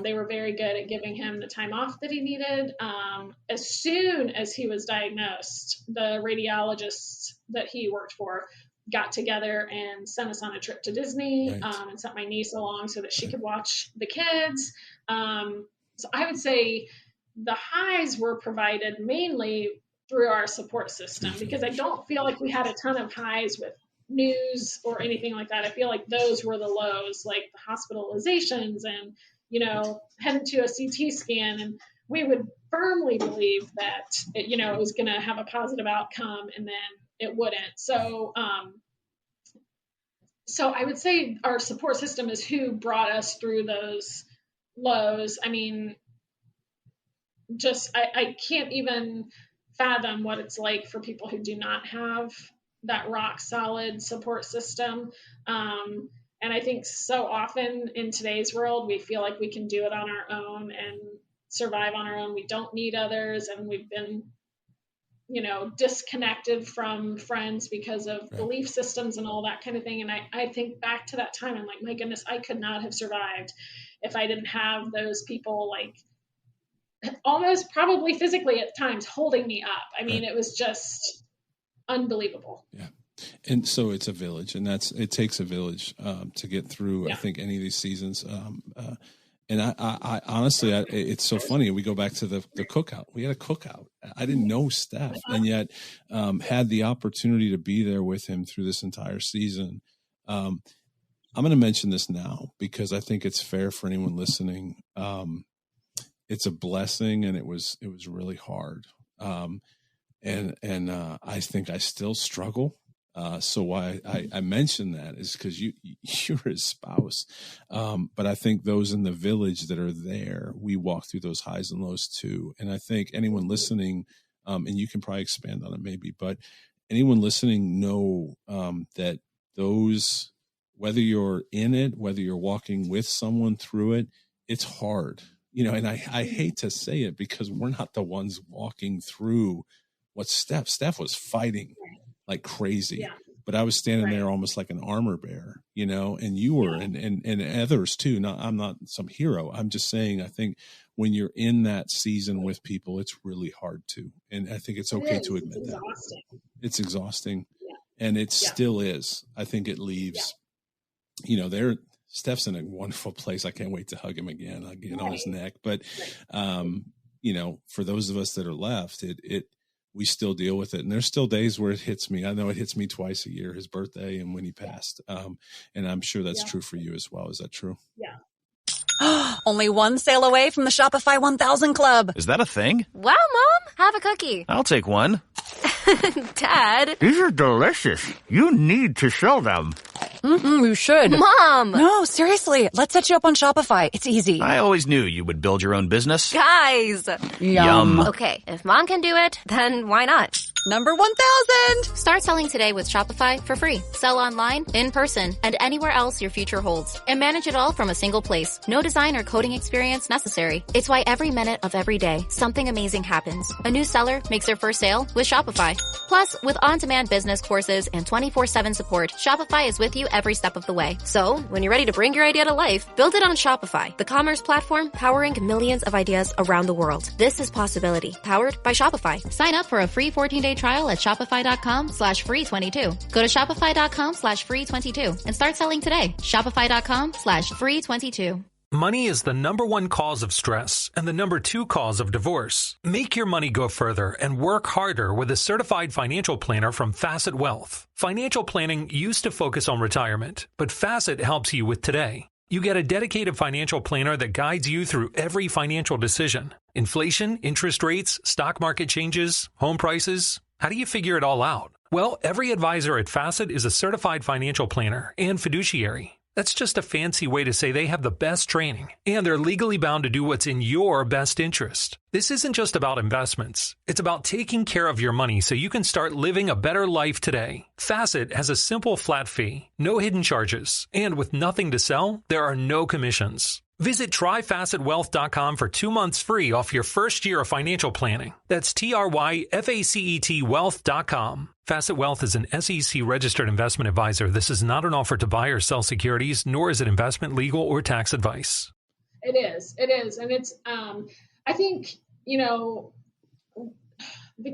They were very good at giving him the time off that he needed. As soon as he was diagnosed, the radiologists that he worked for got together and sent us on a trip to Disney, and sent my niece along so that she could watch the kids. So I would say the highs were provided mainly through our support system, because I don't feel like we had a ton of highs with news or anything like that. I feel like those were the lows, like the hospitalizations and, heading to a CT scan, and we would firmly believe that it was going to have a positive outcome, and then it wouldn't. So I would say our support system is who brought us through those lows. I mean, I can't even fathom what it's like for people who do not have that rock solid support system. And I think so often in today's world, we feel like we can do it on our own and survive on our own. We don't need others. And we've been, disconnected from friends because of belief systems and all that kind of thing. And I think back to that time, I'm like, my goodness, I could not have survived if I didn't have those people, like almost probably physically at times holding me up. I mean, it was just unbelievable. Yeah. And so it's a village, and it takes a village to get through, I think, any of these seasons. And I honestly, it's so funny. We go back to the cookout. We had a cookout. I didn't know Stef, and yet had the opportunity to be there with him through this entire season. I'm going to mention this now because I think it's fair for anyone listening. It's a blessing, and it was really hard. And I think I still struggle. So why I mention that is because you're his spouse. But I think those in the village that are there, we walk through those highs and lows too. And I think anyone listening, and you can probably expand on it maybe, but anyone listening know that those, whether you're in it, whether you're walking with someone through it, it's hard. And I hate to say it because we're not the ones walking through what Stef was fighting like crazy, but I was standing there almost like an armor bearer, and you were, and others too. I'm not some hero. I'm just saying, I think when you're in that season with people, it's really hard to, and I think it's okay to admit that it's exhausting, and it still is. I think it leaves, Stef's in a wonderful place. I can't wait to hug him again. I'll get on his neck, but, for those of us that are left, we still deal with it. And there's still days where it hits me. I know it hits me twice a year, his birthday and when he passed. And I'm sure that's true for you as well. Is that true? Yeah. Only one sale away from the Shopify 1000 Club. Is that a thing? Wow, Mom, have a cookie. I'll take one. Dad. These are delicious. You need to show them. You should. Mom! No, seriously. Let's set you up on Shopify. It's easy. I always knew you would build your own business. Guys! Yum. Okay, if Mom can do it, then why not? Number 1000! Start selling today with Shopify for free. Sell online, in person, and anywhere else your future holds. And manage it all from a single place. No design or coding experience necessary. It's why every minute of every day, something amazing happens. A new seller makes their first sale with Shopify. Plus, with on-demand business courses and 24/7 support, Shopify is with you every step of the way. So, when you're ready to bring your idea to life, build it on Shopify, the commerce platform powering millions of ideas around the world. This is Possibility, powered by Shopify. Sign up for a free 14-day trial at shopify.com/free22. Go to shopify.com/free22 and start selling today. Shopify.com/free22. Money is the number one cause of stress and the number two cause of divorce. Make your money go further and work harder with a certified financial planner from Facet Wealth. Financial planning used to focus on retirement, but Facet helps you with today. You get a dedicated financial planner that guides you through every financial decision. Inflation, interest rates, stock market changes, home prices. How do you figure it all out? Well, every advisor at Facet is a certified financial planner and fiduciary. That's just a fancy way to say they have the best training, and they're legally bound to do what's in your best interest. This isn't just about investments. It's about taking care of your money so you can start living a better life today. Facet has a simple flat fee, no hidden charges, and with nothing to sell, there are no commissions. Visit tryfacetwealth.com for 2 months free off your first year of financial planning. That's TRYFACET wealth.com. Facet Wealth is an SEC registered investment advisor. This is not an offer to buy or sell securities, nor is it investment, legal, or tax advice. It is. And it's, I think, the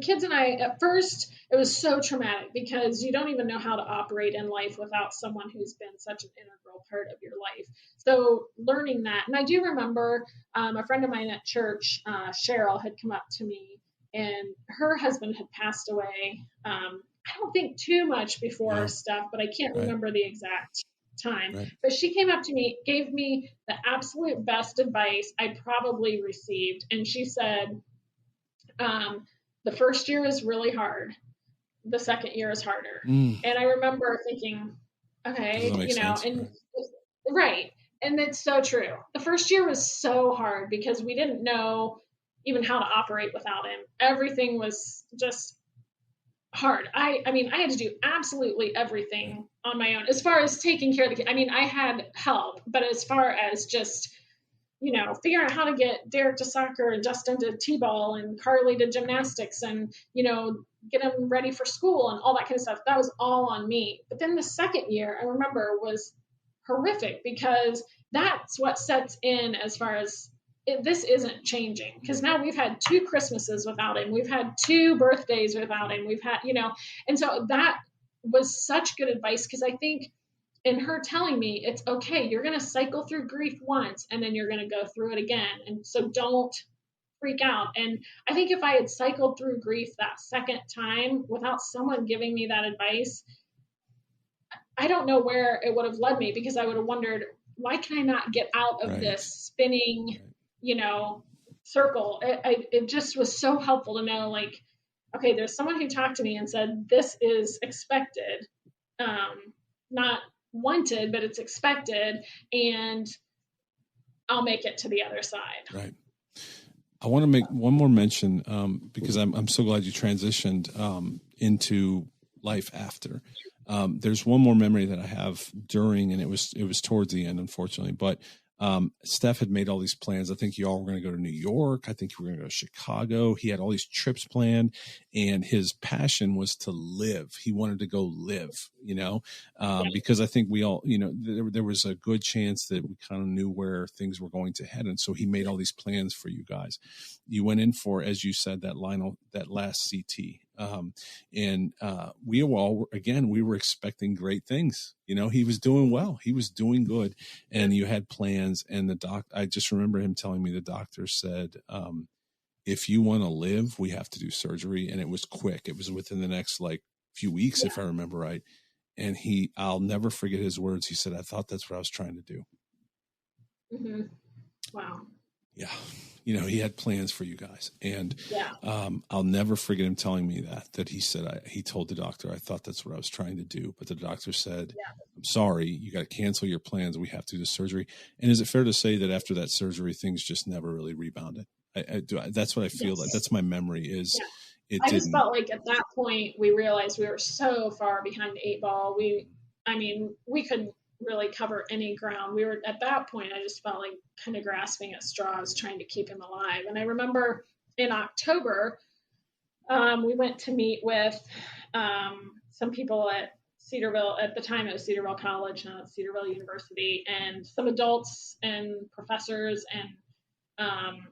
kids and I, at first, it was so traumatic because you don't even know how to operate in life without someone who's been such an integral part of your life. So learning that, and I do remember a friend of mine at church, Cheryl, had come up to me, and her husband had passed away. I don't think too much before Steph, but I can't remember the exact time. Right. But she came up to me, gave me the absolute best advice I probably received. And she said, the first year is really hard. The second year is harder. And I remember thinking, okay, sense, and right. And it's so true. The first year was so hard because we didn't know even how to operate without him. Everything was just hard. I mean, I had to do absolutely everything on my own as far as taking care of the kid. I mean, I had help, but as far as just, figuring out how to get Derek to soccer and Justin to t-ball and Carly to gymnastics and, get them ready for school and all that kind of stuff, that was all on me. But then the second year, I remember, was horrific because that's what sets in as far as this isn't changing, because now we've had 2 Christmases without him. We've had 2 birthdays without him. We've had, and so that was such good advice, because I think in her telling me it's okay, you're going to cycle through grief once and then you're going to go through it again. And so don't freak out. And I think if I had cycled through grief that second time without someone giving me that advice, I don't know where it would have led me, because I would have wondered, why can I not get out of this spinning, circle? It just was so helpful to know, like, okay, there's someone who talked to me and said, this is expected, not wanted, but it's expected, and I'll make it to the other side. Right. I want to make one more mention, because I'm so glad you transitioned into life after. There's one more memory that I have during, and it was towards the end, unfortunately, but Steph had made all these plans. I think you all were going to go to New York. I think you were going to go to Chicago. He had all these trips planned, and his passion was to live. He wanted to go live, because I think we all, there was a good chance that we kind of knew where things were going to head. And so he made all these plans for you guys. You went in for, as you said, that last CT. We were expecting great things. He was doing well. He was doing good. And you had plans. And I just remember him telling me the doctor said, if you want to live, we have to do surgery. And it was quick. It was within the next few weeks, if I remember right. And I'll never forget his words. He said, I thought that's what I was trying to do. Mm-hmm. Wow. Yeah. He had plans for you guys. And I'll never forget him telling me that he said, he told the doctor, I thought that's what I was trying to do. But the doctor said, I'm sorry, you got to cancel your plans. We have to do the surgery. And is it fair to say that after that surgery, things just never really rebounded? That's what I feel like. That's my memory is. Yeah. I just felt like at that point, we realized we were so far behind the 8 ball. We couldn't really cover any ground. We were at that point, I just felt like kind of grasping at straws, trying to keep him alive. And I remember in October, we went to meet with some people at Cedarville. At the time, it was Cedarville College, now it's Cedarville University, and some adults and professors and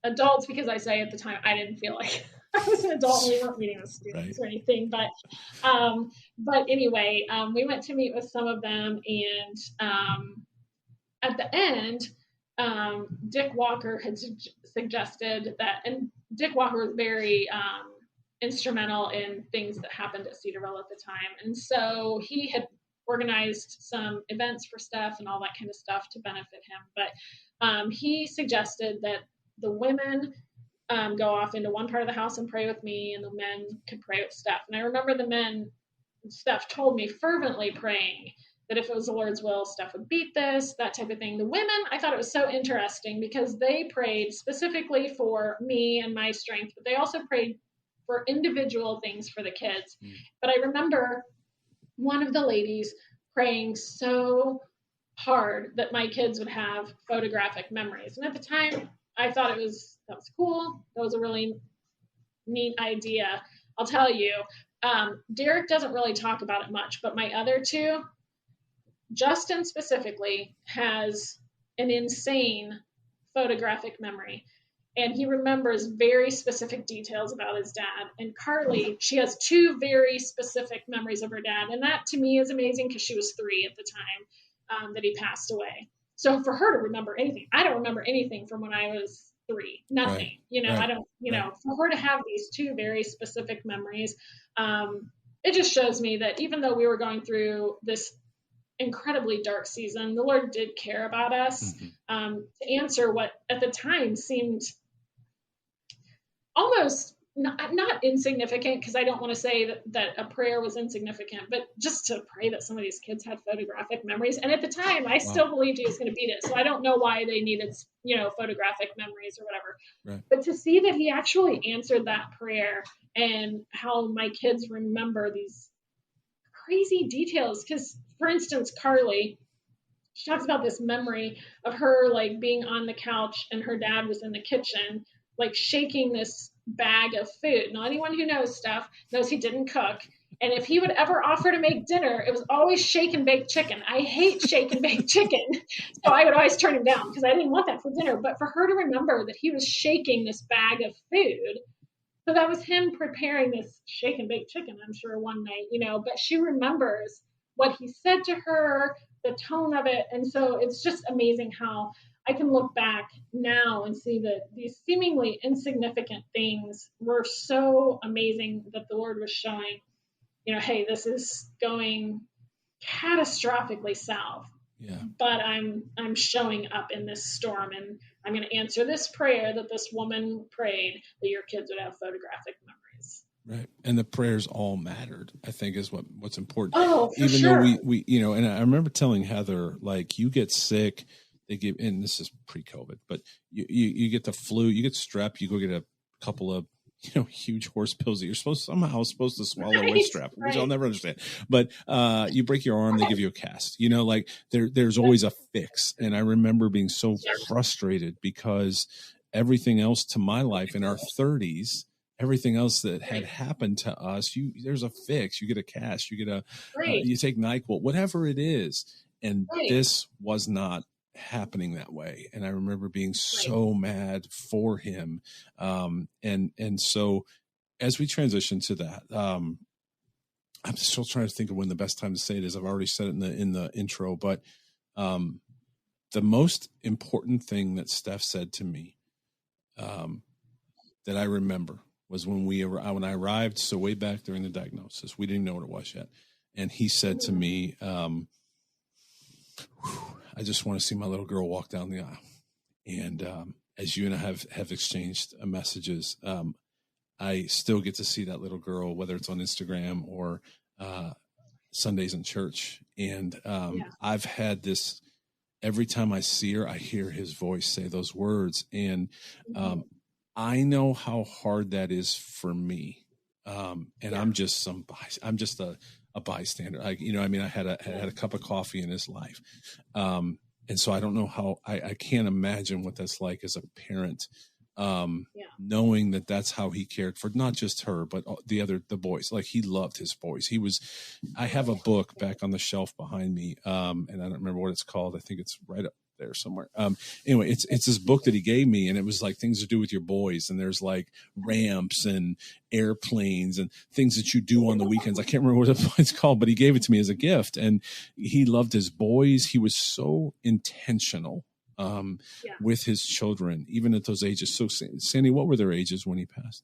adults, because I say at the time, I didn't feel like I was an adult and we weren't meeting with students or anything. But anyway, we went to meet with some of them, and at the end, Dick Walker had suggested that, and Dick Walker was very instrumental in things that happened at Cedarville at the time. And so he had organized some events for Stef and all that kind of stuff to benefit him. But he suggested that the women go off into one part of the house and pray with me, and the men could pray with Stef. And I remember the men, Stef told me, fervently praying that if it was the Lord's will, Stef would beat this, that type of thing. The women, I thought it was so interesting because they prayed specifically for me and my strength, but they also prayed for individual things for the kids. But I remember one of the ladies praying so hard that my kids would have photographic memories. And at the time, I thought that was cool. That was a really neat idea. I'll tell you, Derek doesn't really talk about it much, but my other two, Justin specifically, has an insane photographic memory. And he remembers very specific details about his dad. And Carly, she has two very specific memories of her dad. And that to me is amazing because she was 3 at the time that he passed away. So for her to remember anything, I don't remember anything from when I was 3, nothing, Right. you know, Right. I don't, you know, for her to have these two very specific memories, it just shows me that even though we were going through this incredibly dark season, the Lord did care about us, to answer what at the time seemed almost not insignificant, because I don't want to say that a prayer was insignificant, but just to pray that some of these kids had photographic memories. And at the time, I still believed he was going to beat it. So I don't know why they needed, you know, photographic memories or whatever. Right. But to see that he actually answered that prayer and how my kids remember these crazy details. Because, for instance, Carly, she talks about this memory of her like being on the couch and her dad was in the kitchen, like shaking this bag of food. Now, anyone who knows stuff knows he didn't cook. And if he would ever offer to make dinner, it was always shake and bake chicken. I hate shake and bake chicken. So I would always turn him down because I didn't want that for dinner. But for her to remember that he was shaking this bag of food, so that was him preparing this shake and bake chicken, I'm sure, one night, you know, but she remembers what he said to her, the tone of it. And so it's just amazing how I can look back now and see that these seemingly insignificant things were so amazing that the Lord was showing, you know, hey, this is going catastrophically south. Yeah. But I'm showing up in this storm, and I'm going to answer this prayer that this woman prayed, that your kids would have photographic memories. Right. And the prayers all mattered, I think, is what's important. Oh, for Even sure. though we, you know, and I remember telling Heather, like, you get sick, they give, and this is pre-COVID, but you get the flu, you get strep, you go get a couple of, you know, huge horse pills that you're somehow supposed to swallow with strep, which I'll never understand. But you break your arm, they give you a cast. You know, like there's always a fix. And I remember being so frustrated because everything else to my life in our 30s, everything else that had happened to us, there's a fix. You get a cast, you get you take NyQuil, whatever it is. And this was not happening that way. And I remember being so mad for him. And so as we transition to that, I'm still trying to think of when the best time to say it is. I've already said it in the intro, but the most important thing that Steph said to me that I remember was when I arrived. So way back during the diagnosis, we didn't know what it was yet. And he said to me, I just want to see my little girl walk down the aisle. And as you and I have exchanged messages, I still get to see that little girl, whether it's on Instagram or Sundays in church. And I've had this, every time I see her, I hear his voice say those words. And I know how hard that is for me. And I'm just a bystander. I had a cup of coffee in his life. And so I don't know how, I can't imagine what that's like as a parent, knowing that that's how he cared for not just her, but the boys. Like, he loved his boys. I have a book back on the shelf behind me. And I don't remember what it's called. I think it's right up there somewhere. Anyway, it's this book that he gave me, and it was like things to do with your boys. And there's like ramps and airplanes and things that you do on the weekends. I can't remember what it's called, but he gave it to me as a gift. And he loved his boys. He was so intentional with his children, even at those ages. So, Sandy, what were their ages when he passed?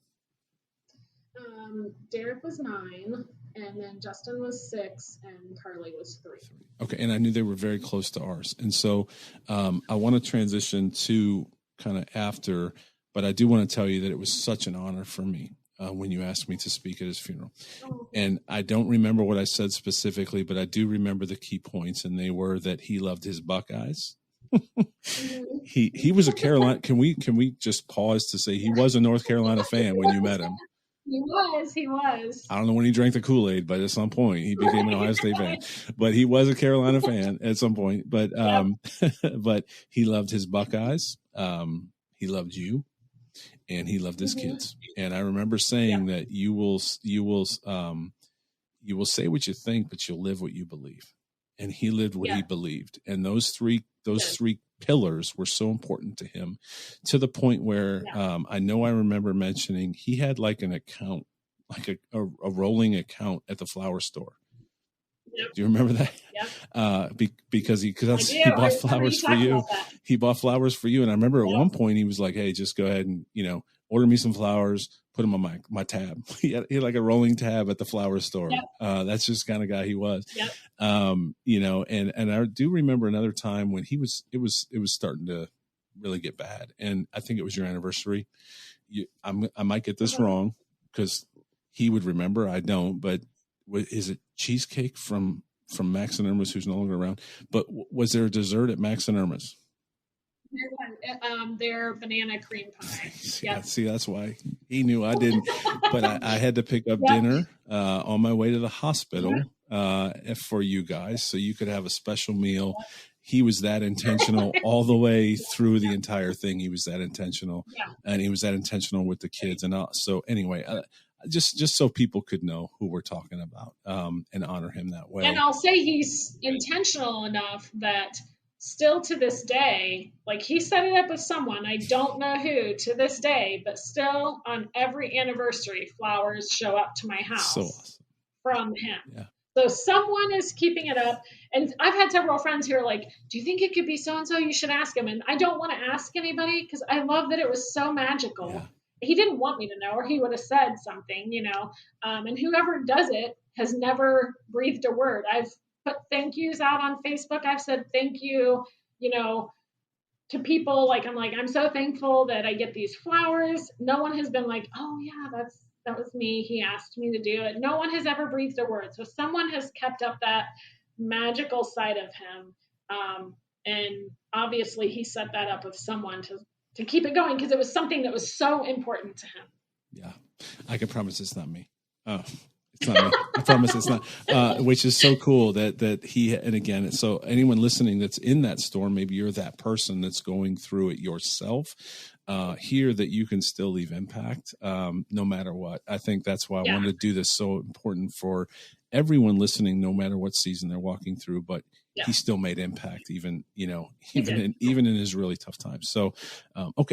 Derek was 9, and then Justin was 6, and Carly was 3. Okay, and I knew they were very close to ours. And so I want to transition to kind of after, but I do want to tell you that it was such an honor for me when you asked me to speak at his funeral. And I don't remember what I said specifically, but I do remember the key points, and they were that he loved his Buckeyes. He was a Carolina. Can we just pause to say he was a North Carolina fan when you met him? He was. I don't know when he drank the Kool-Aid, but at some point he became an Ohio State fan. But he was a Carolina fan at some point. But but he loved his Buckeyes. He loved you, and he loved his kids. And I remember saying that you will say what you think, but you'll live what you believe. And he lived what he believed. And those three pillars were so important to him, to the point where I remember mentioning he had like an account, like a rolling account at the flower store. Do you remember that? Because he bought flowers for you. He bought flowers for you. And I remember at one point he was like, hey, just go ahead and, order me some flowers, put them on my tab. He had like a rolling tab at the flower store. That's just the kind of guy he was. And I do remember another time when it was starting to really get bad. And I think it was your anniversary. I might get this wrong because he would remember. I don't, but is it cheesecake from Max and Irma's, who's no longer around? But was there a dessert at Max and Irma's? Their banana cream pie. See, that's why he knew I didn't. But I had to pick up dinner on my way to the hospital for you guys, so you could have a special meal. He was that intentional all the way through the entire thing. He was that intentional, and he was that intentional with the kids. And so anyway, just so people could know who we're talking about and honor him that way. And I'll say he's intentional enough that still to this day, like he set it up with someone, I don't know who to this day, but still on every anniversary, flowers show up to my house from him. So someone is keeping it up. And I've had several friends who are like, do you think it could be so-and-so? You should ask him. And I don't want to ask anybody because I love that it was so magical. He didn't want me to know, or he would have said something, and whoever does it has never breathed a word. I've put thank yous out on Facebook. I've said thank you, to people. I'm so thankful that I get these flowers. No one has been like, oh yeah, that was me. He asked me to do it. No one has ever breathed a word. So someone has kept up that magical side of him. And obviously he set that up with someone to keep it going because it was something that was so important to him. Yeah. I can promise it's not me. Oh, it's not me. I promise it's not, which is so cool that he, and again, so anyone listening that's in that store, maybe you're that person that's going through it yourself, hear that you can still leave impact no matter what. I think that's why I wanted to do this, so important for everyone listening, no matter what season they're walking through, but he still made impact even in his really tough times. So,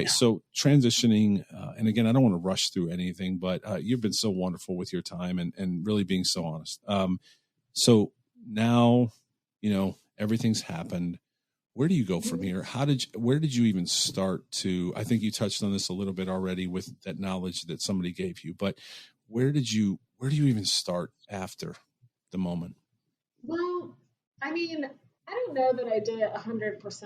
so transitioning, and again, I don't want to rush through anything, but you've been so wonderful with your time and really being so honest. So now, everything's happened. Where do you go from here? Where did you even start to, I think you touched on this a little bit already with that knowledge that somebody gave you, but where do you even start after the moment? Well, I mean, I don't know that I did it 100%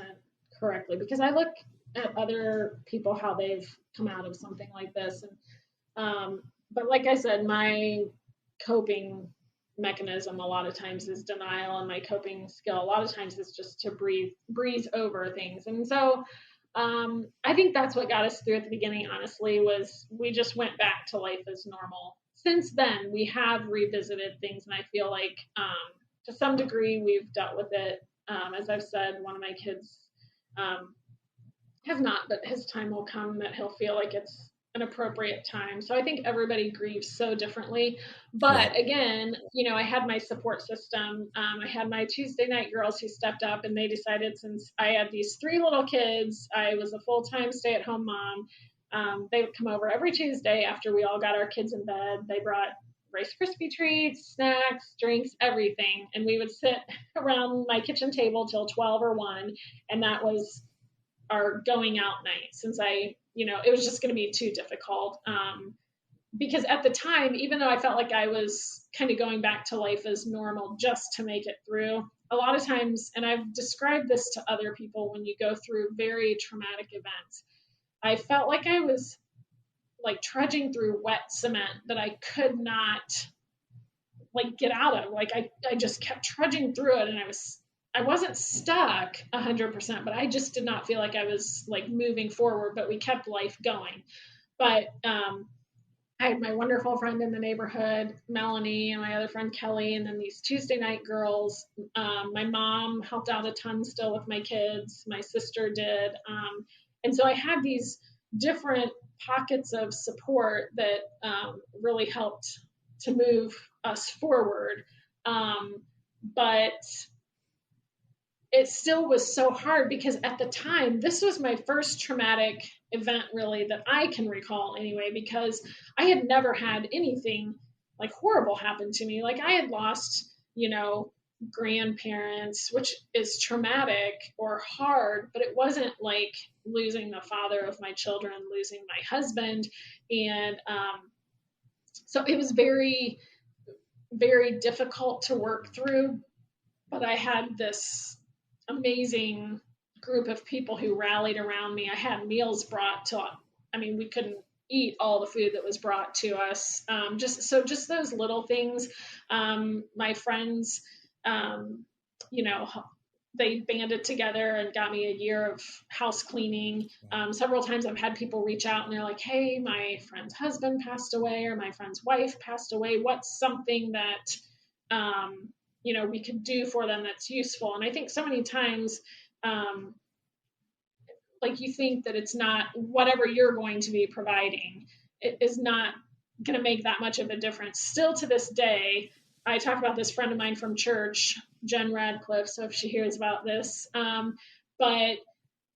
correctly because I look at other people, how they've come out of something like this. And, but like I said, my coping mechanism a lot of times is denial, and my coping skill a lot of times is just to breeze over things. And so I think that's what got us through at the beginning, honestly, was we just went back to life as normal. Since then, we have revisited things, and I feel like to some degree, we've dealt with it. As I've said, one of my kids has not, but his time will come that he'll feel like it's an appropriate time. So I think everybody grieves so differently. But again, I had my support system. I had my Tuesday night girls who stepped up, and they decided, since I had these 3 little kids, I was a full-time stay-at-home mom. They would come over every Tuesday after we all got our kids in bed. They brought Rice Krispie treats, snacks, drinks, everything. And we would sit around my kitchen table till 12 or 1. And that was our going out night, since it was just going to be too difficult. Because at the time, even though I felt like I was kind of going back to life as normal just to make it through, a lot of times, and I've described this to other people, when you go through very traumatic events, I felt like I was like trudging through wet cement that I could not like get out of. Like I just kept trudging through it, and I wasn't stuck 100%, but I just did not feel like I was like moving forward, but we kept life going. But I had my wonderful friend in the neighborhood, Melanie, and my other friend, Kelly, and then these Tuesday night girls. My mom helped out a ton still with my kids. My sister did. And so I had these different pockets of support that really helped to move us forward. But it still was so hard because at the time, this was my first traumatic event really that I can recall anyway, because I had never had anything like horrible happen to me. Like I had lost, grandparents, which is traumatic or hard, but it wasn't like losing the father of my children, losing my husband. And so it was very, very difficult to work through, but I had this amazing group of people who rallied around me. I had meals brought to, we couldn't eat all the food that was brought to us. Just those little things. My friends, they banded together and got me a year of house cleaning. Several times I've had people reach out and they're like, hey, my friend's husband passed away, or my friend's wife passed away. What's something that, we could do for them that's useful? And I think so many times, like you think that it's not whatever you're going to be providing, it is not going to make that much of a difference. Still to this day, I talk about this friend of mine from church, Jen Radcliffe, so if she hears about this, but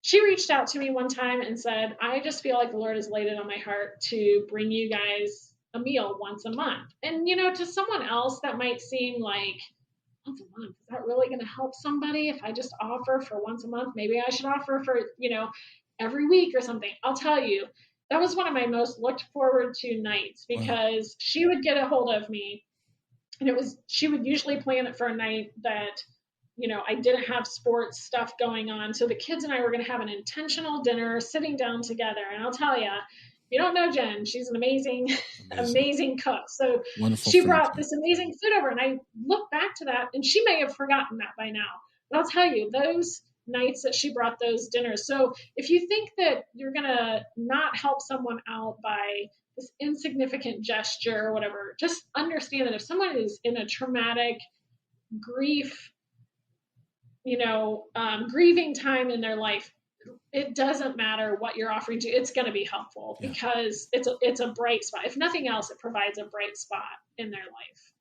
she reached out to me one time and said, I just feel like the Lord has laid it on my heart to bring you guys a meal once a month. And, to someone else that might seem like, once a month, is that really going to help somebody if I just offer for once a month? Maybe I should offer for, every week or something. I'll tell you, that was one of my most looked forward to nights, because she would get a hold of me, and she would usually plan it for a night that, I didn't have sports stuff going on. So the kids and I were going to have an intentional dinner sitting down together. And I'll tell you, you don't know Jen, she's an amazing cook. So Wonderful she food, brought this amazing food over, and I look back to that, and she may have forgotten that by now. But I'll tell you, those nights that she brought those dinners. So if you think that you're going to not help someone out by this insignificant gesture or whatever, just understand that if someone is in a traumatic grief, grieving time in their life, it doesn't matter what you're offering to, it's going to be helpful because it's a bright spot. If nothing else, it provides a bright spot in their life.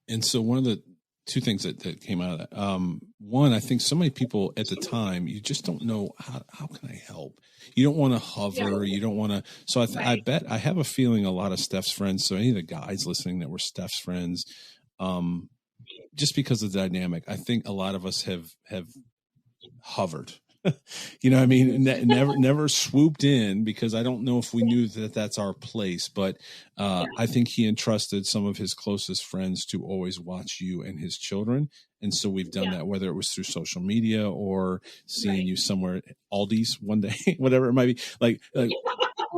And so one of the two things that came out of that, one, I think so many people at the time, you just don't know how can I help? You don't want to hover. You don't want to. So I bet I have a feeling a lot of Stef's friends. So any of the guys listening that were Stef's friends, just because of the dynamic, I think a lot of us have hovered. Never swooped in, because I don't know if we knew that that's our place, but I think he entrusted some of his closest friends to always watch you and his children. And so we've done that, whether it was through social media or seeing you somewhere at Aldi's one day, whatever it might be.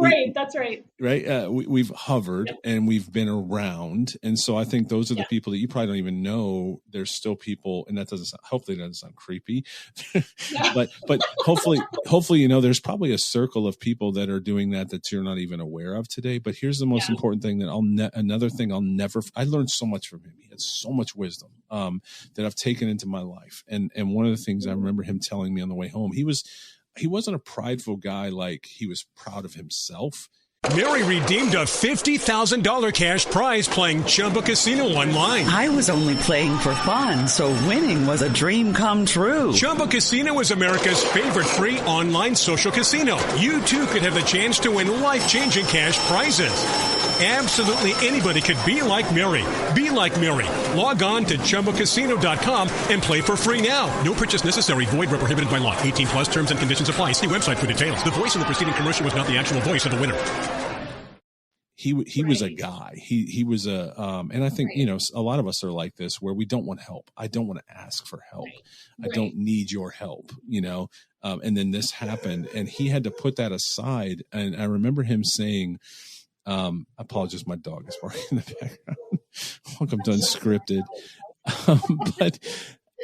Right. That's right. Right. We've hovered and we've been around. And so I think those are the people that you probably don't even know. There's still people, and hopefully that doesn't sound creepy, but hopefully, there's probably a circle of people that are doing that you're not even aware of today. But here's the most important thing that I learned so much from him. He had so much wisdom, that I've taken into my life. And one of the things I remember him telling me on the way home, he wasn't a prideful guy. Like, he was proud of himself. Mary redeemed a $50,000 cash prize playing Chumba Casino online. I was only playing for fun, so winning was a dream come true. Chumba Casino is America's favorite free online social casino. You too could have the chance to win life-changing cash prizes. Absolutely anybody could be like Mary. Be like Mary. Log on to ChumboCasino.com and play for free now. No purchase necessary. Void where prohibited by law. 18 plus terms and conditions apply. See website for details. The voice in the preceding commercial was not the actual voice of the winner. He was a guy. He was and I think, a lot of us are like this where we don't want help. I don't want to ask for help. I don't need your help, and then this happened and he had to put that aside. And I remember him saying, I apologize, my dog is barking in the background. Look, I'm done scripted. But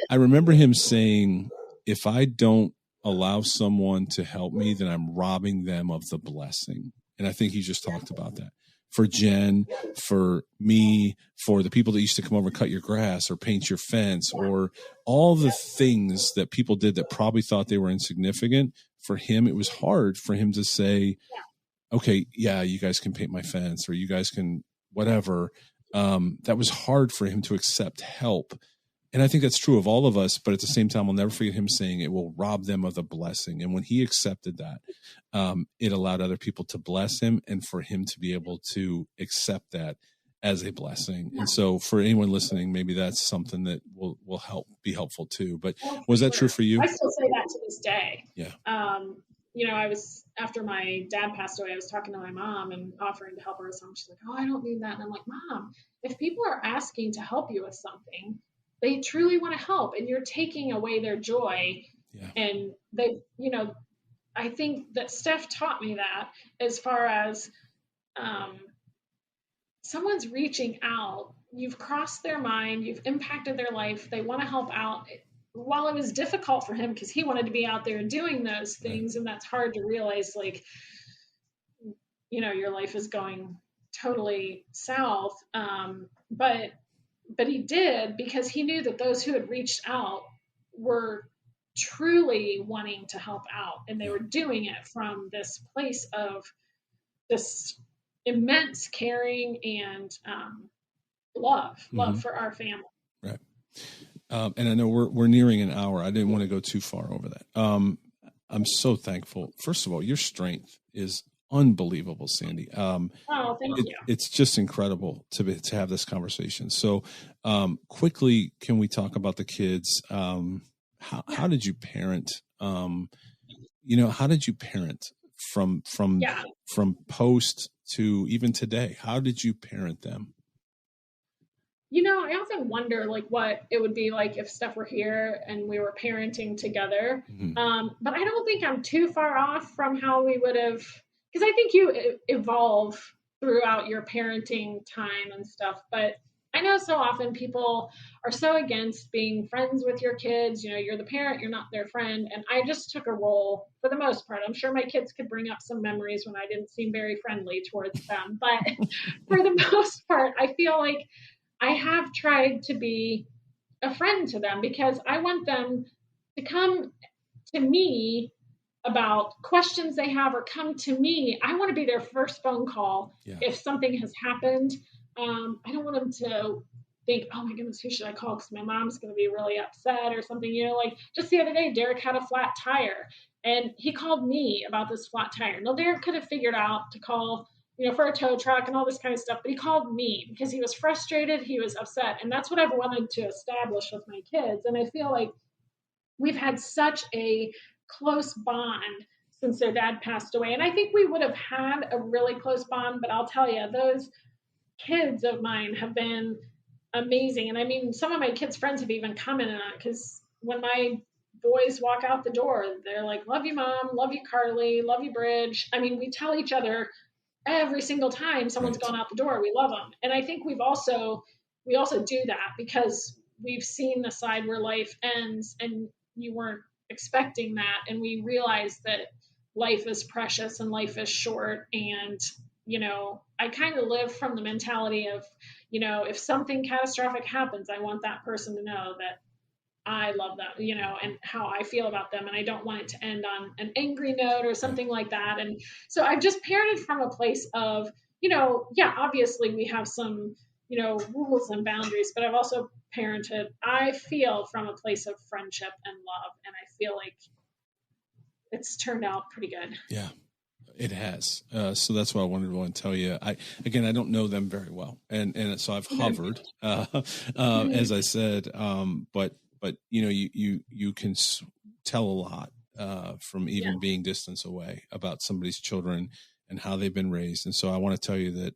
I remember him saying, if I don't allow someone to help me, then I'm robbing them of the blessing. And I think he just talked about that. For Jen, for me, for the people that used to come over and cut your grass or paint your fence or all the things that people did that probably thought they were insignificant. For him, it was hard for him to say, okay, yeah, you guys can paint my fence or you guys can whatever. That was hard for him to accept help. And I think that's true of all of us, but at the same time, I'll never forget him saying it will rob them of the blessing. And when he accepted that, it allowed other people to bless him and for him to be able to accept that as a blessing. And so for anyone listening, maybe that's something that will be helpful too. But was that true for you? I still say that to this day. Yeah. I was, after my dad passed away, I was talking to my mom and offering to help her with something. She's like, oh, I don't need that. And I'm like, Mom, if people are asking to help you with something, they truly want to help and you're taking away their joy. Yeah. And they, I think that Steph taught me that as far as someone's reaching out, you've crossed their mind, you've impacted their life, they want to help out. While it was difficult for him because he wanted to be out there doing those things, and that's hard to realize, your life is going totally south. But he did because he knew that those who had reached out were truly wanting to help out, and they were doing it from this place of this immense caring and love for our family. Right. And I know we're nearing an hour. I didn't want to go too far over that. I'm so thankful. First of all, your strength is unbelievable, Sandi. Thank you. It's just incredible to have this conversation. So quickly, can we talk about the kids? How did you parent? How did you parent from post to even today? How did you parent them? I often wonder what it would be like if Steph were here and we were parenting together. Mm-hmm. But I don't think I'm too far off from how we would have, because I think you evolve throughout your parenting time and stuff. But I know so often people are so against being friends with your kids. You're the parent, you're not their friend. And I just took a role for the most part. I'm sure my kids could bring up some memories when I didn't seem very friendly towards them. But for the most part, I feel like I have tried to be a friend to them because I want them to come to me about questions they have or come to me. I want to be their first phone call if something has happened. I don't want them to think, oh my goodness, who should I call? Because my mom's going to be really upset or something. Just the other day, Derek had a flat tire and he called me about this flat tire. Now, Derek could have figured out to call for a tow truck and all this kind of stuff. But he called me because he was frustrated. He was upset. And that's what I've wanted to establish with my kids. And I feel like we've had such a close bond since their dad passed away. And I think we would have had a really close bond, but I'll tell you, those kids of mine have been amazing. And I mean, some of my kids' friends have even commented on it because when my boys walk out the door, they're like, love you, Mom, love you, Carly, love you, Bridge. I mean, we tell each other every single time someone's gone out the door, we love them. And I think we also do that because we've seen the side where life ends and you weren't expecting that. And we realize that life is precious and life is short. And, I kind of live from the mentality of, if something catastrophic happens, I want that person to know that I love them, and how I feel about them. And I don't want it to end on an angry note or something like that. And so I've just parented from a place of, obviously we have some, rules and boundaries, but I've also parented, I feel, from a place of friendship and love. And I feel like it's turned out pretty good. Yeah. It has. So that's what I wanted to tell you. I don't know them very well. And so I've hovered, as I said, but you can tell a lot, from even being distance away about somebody's children and how they've been raised. And so I want to tell you that,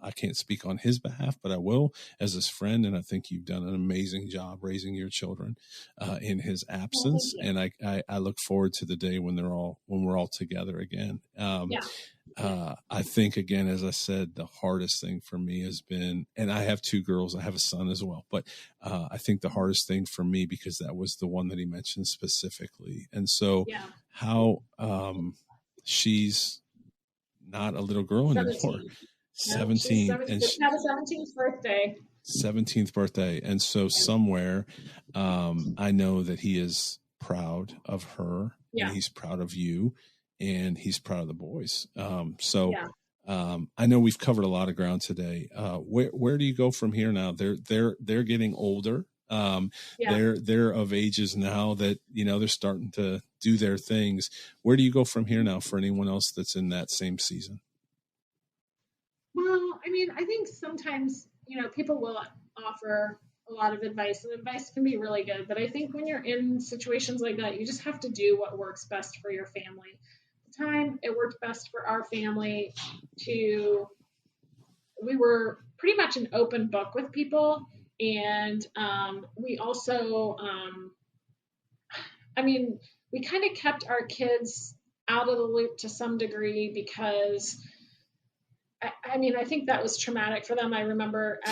I can't speak on his behalf, but I will as his friend. And I think you've done an amazing job raising your children, in his absence. And I look forward to the day when we're all together again. I think, again, as I said, the hardest thing for me has been, and I have 2 girls, I have a son as well, but I think the hardest thing for me, because that was the one that he mentioned specifically. And so how she's not a little girl anymore, 17, and she had a 17th birthday. 17th birthday. And so somewhere, I know that he is proud of her, and he's proud of you, and he's proud of the boys. I know we've covered a lot of ground today. Where do you go from here now? They're getting older. They're of ages now that, they're starting to do their things. Where do you go from here now for anyone else that's in that same season? Well, I mean, I think sometimes, people will offer a lot of advice, and advice can be really good. But I think when you're in situations like that, you just have to do what works best for your family. At the time, it worked best for our family we were pretty much an open book with people. And we also, we kind of kept our kids out of the loop to some degree because, I think that was traumatic for them. I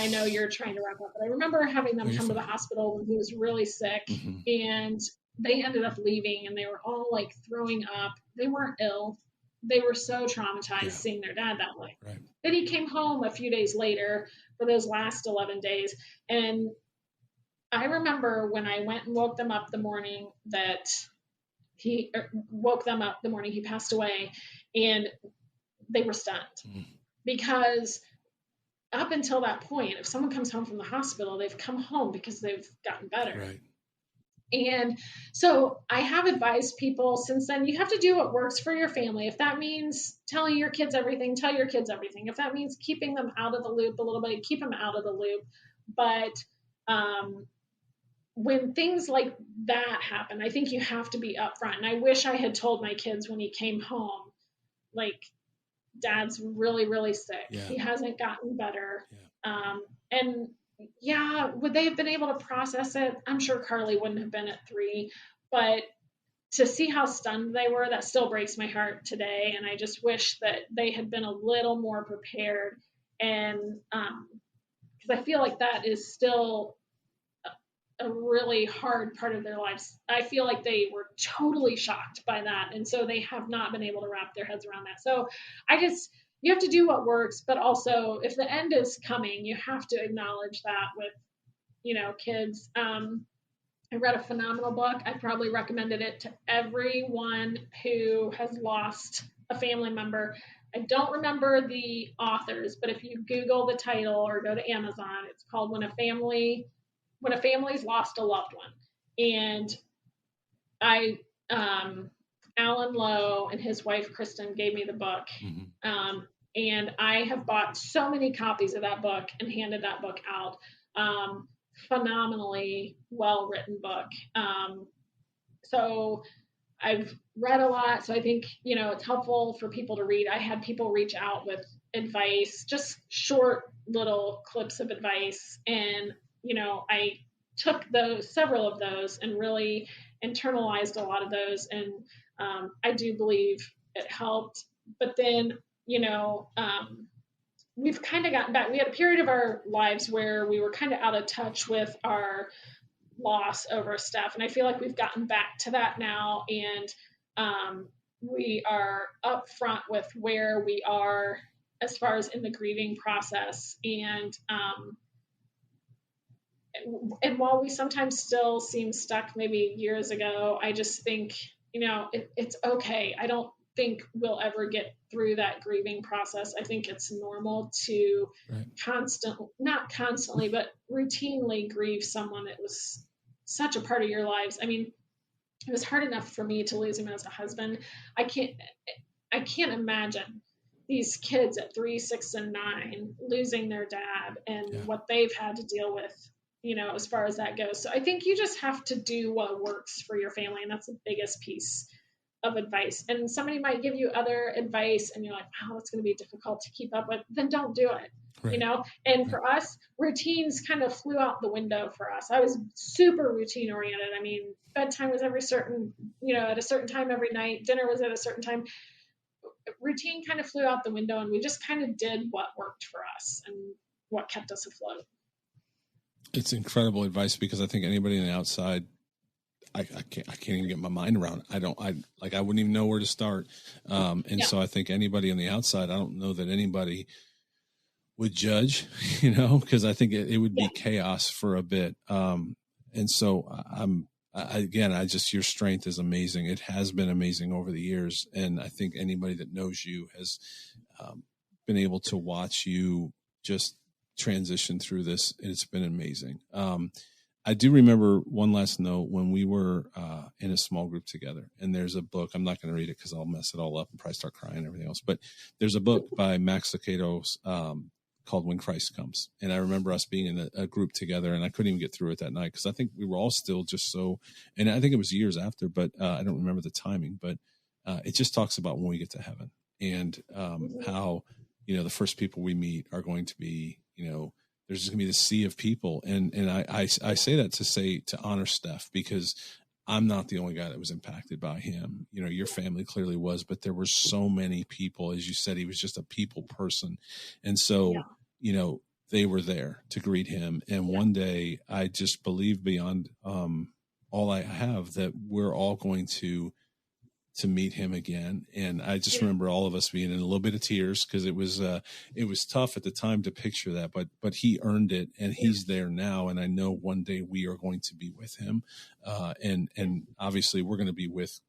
know you're trying to wrap up, but I remember having them come to the hospital when he was really sick, and they ended up leaving, and they were all like throwing up. They weren't ill. They were so traumatized seeing their dad that way. Right. Then he came home a few days later for those last 11 days. And I remember when I went and woke them up the morning he passed away, and they were stunned. Because up until that point, if someone comes home from the hospital, they've come home because they've gotten better. Right. And so I have advised people since then, you have to do what works for your family. If that means telling your kids everything, tell your kids everything. If that means keeping them out of the loop a little bit, keep them out of the loop. But when things like that happen, I think you have to be upfront. And I wish I had told my kids when he came home, like, Dad's really, really sick. Yeah. He hasn't gotten better. Yeah. Would they have been able to process it? I'm sure Carly wouldn't have been at 3, but to see how stunned they were, that still breaks my heart today. And I just wish that they had been a little more prepared. And because I feel like that is still a really hard part of their lives. I feel like they were totally shocked by that. And so they have not been able to wrap their heads around that. So you have to do what works, but also if the end is coming, you have to acknowledge that with, kids. I read a phenomenal book. I probably recommended it to everyone who has lost a family member. I don't remember the authors, but if you Google the title or go to Amazon, it's called When a Family's Lost a Loved One. And Alan Lowe and his wife, Kristen, gave me the book. And I have bought so many copies of that book and handed that book out. Phenomenally well-written book. So I've read a lot. So I think, it's helpful for people to read. I had people reach out with advice, just short little clips of advice. And, I took several of those and really internalized a lot of those. And I do believe it helped. But then, we've kind of gotten back. We had a period of our lives where we were kind of out of touch with our loss over Steph. And I feel like we've gotten back to that now. And we are upfront with where we are as far as in the grieving process. And while we sometimes still seem stuck maybe years ago, I just think, it's okay. I don't think we'll ever get through that grieving process. I think it's normal to not constantly, but routinely grieve someone that was such a part of your lives. I mean, it was hard enough for me to lose him as a husband. I can't imagine these kids at 3, 6, and 9 losing their dad and what they've had to deal with, as far as that goes. So I think you just have to do what works for your family. And that's the biggest piece of advice. And somebody might give you other advice and you're like, wow, it's going to be difficult to keep up with. Then don't do it. Right. And for us, routines kind of flew out the window for us. I was super routine oriented. I mean, bedtime was at a certain time every night. Dinner was at a certain time. Routine kind of flew out the window, and we just kind of did what worked for us and what kept us afloat. It's incredible advice, because I think anybody on the outside, I can't even get my mind around. I wouldn't even know where to start. So I think anybody on the outside, I don't know that anybody would judge, because I think it would be chaos for a bit. And so your strength is amazing. It has been amazing over the years. And I think anybody that knows you has been able to watch you just transition through this. It's been amazing. I do remember one last note when we were in a small group together, and there's a book. I'm not going to read it because I'll mess it all up and probably start crying and everything else. But there's a book by Max Lucado's called When Christ Comes. And I remember us being in a group together, and I couldn't even get through it that night because I think we were all still just so, and I think it was years after, but I don't remember the timing, but it just talks about when we get to heaven and how, the first people we meet are going to be, there's just gonna be this sea of people. And I say that to honor Stef, because I'm not the only guy that was impacted by him. Your family clearly was, but there were so many people. As you said, he was just a people person. And so, they were there to greet him. And one day I just believe beyond all I have that we're all going to meet him again. And I just remember all of us being in a little bit of tears because it was tough at the time to picture that, but he earned it, and he's there now. And I know one day we are going to be with him. And obviously we're going to be with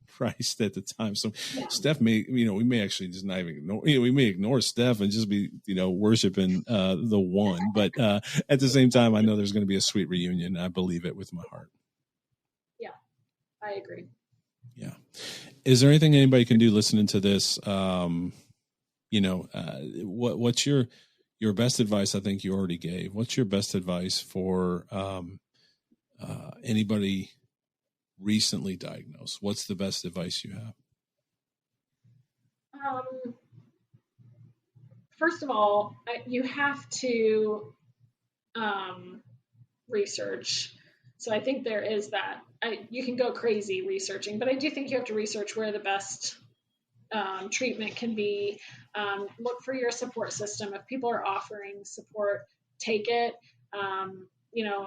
Christ at the time. So Stef may, we may actually just not even ignore, we may ignore Stef and just be, worshiping the one, but at the same time, I know there's going to be a sweet reunion. I believe it with my heart. Yeah, I agree. Yeah. Is there anything anybody can do listening to this? What's your best advice? I think you already gave. What's your best advice for anybody recently diagnosed? What's the best advice you have? First of all, you have to research. So I think there is that. You can go crazy researching, but I do think you have to research where the best treatment can be. Look for your support system. If people are offering support, take it.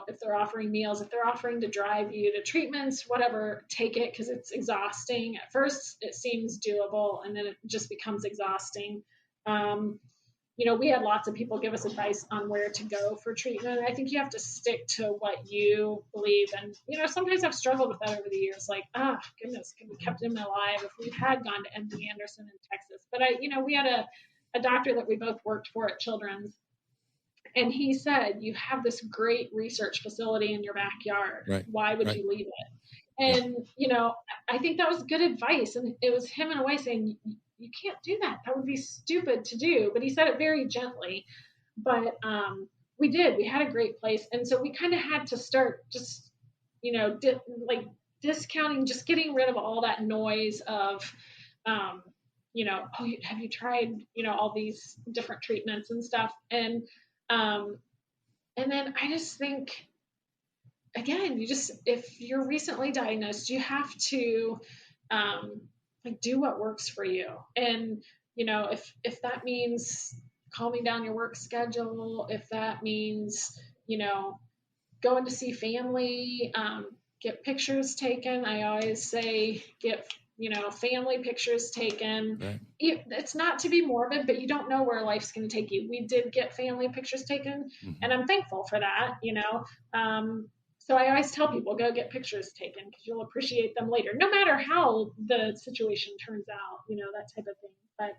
If they're offering meals, if they're offering to drive you to treatments, whatever, take it, because it's exhausting. At first, it seems doable, and then it just becomes exhausting. We had lots of people give us advice on where to go for treatment. And I think you have to stick to what you believe. And, sometimes I've struggled with that over the years. Like, goodness, could we kept him alive if we had gone to MD Anderson in Texas? But we had a doctor that we both worked for at Children's. And he said, you have this great research facility in your backyard. Right. Why would you leave it? And, I think that was good advice. And it was him in a way saying, you can't do that. That would be stupid to do. But he said it very gently. But we did. We had a great place. And so we kind of had to start just, discounting, just getting rid of all that noise of, have you tried, all these different treatments and stuff. And then I just think, again, if you're recently diagnosed, you have to, do what works for you. And, if that means calming down your work schedule, if that means, going to see family, get pictures taken. I always say, get, family pictures taken. Right. It's not to be morbid, but you don't know where life's going to take you. We did get family pictures taken, and I'm thankful for that, So I always tell people, go get pictures taken because you'll appreciate them later, no matter how the situation turns out, that type of thing. But,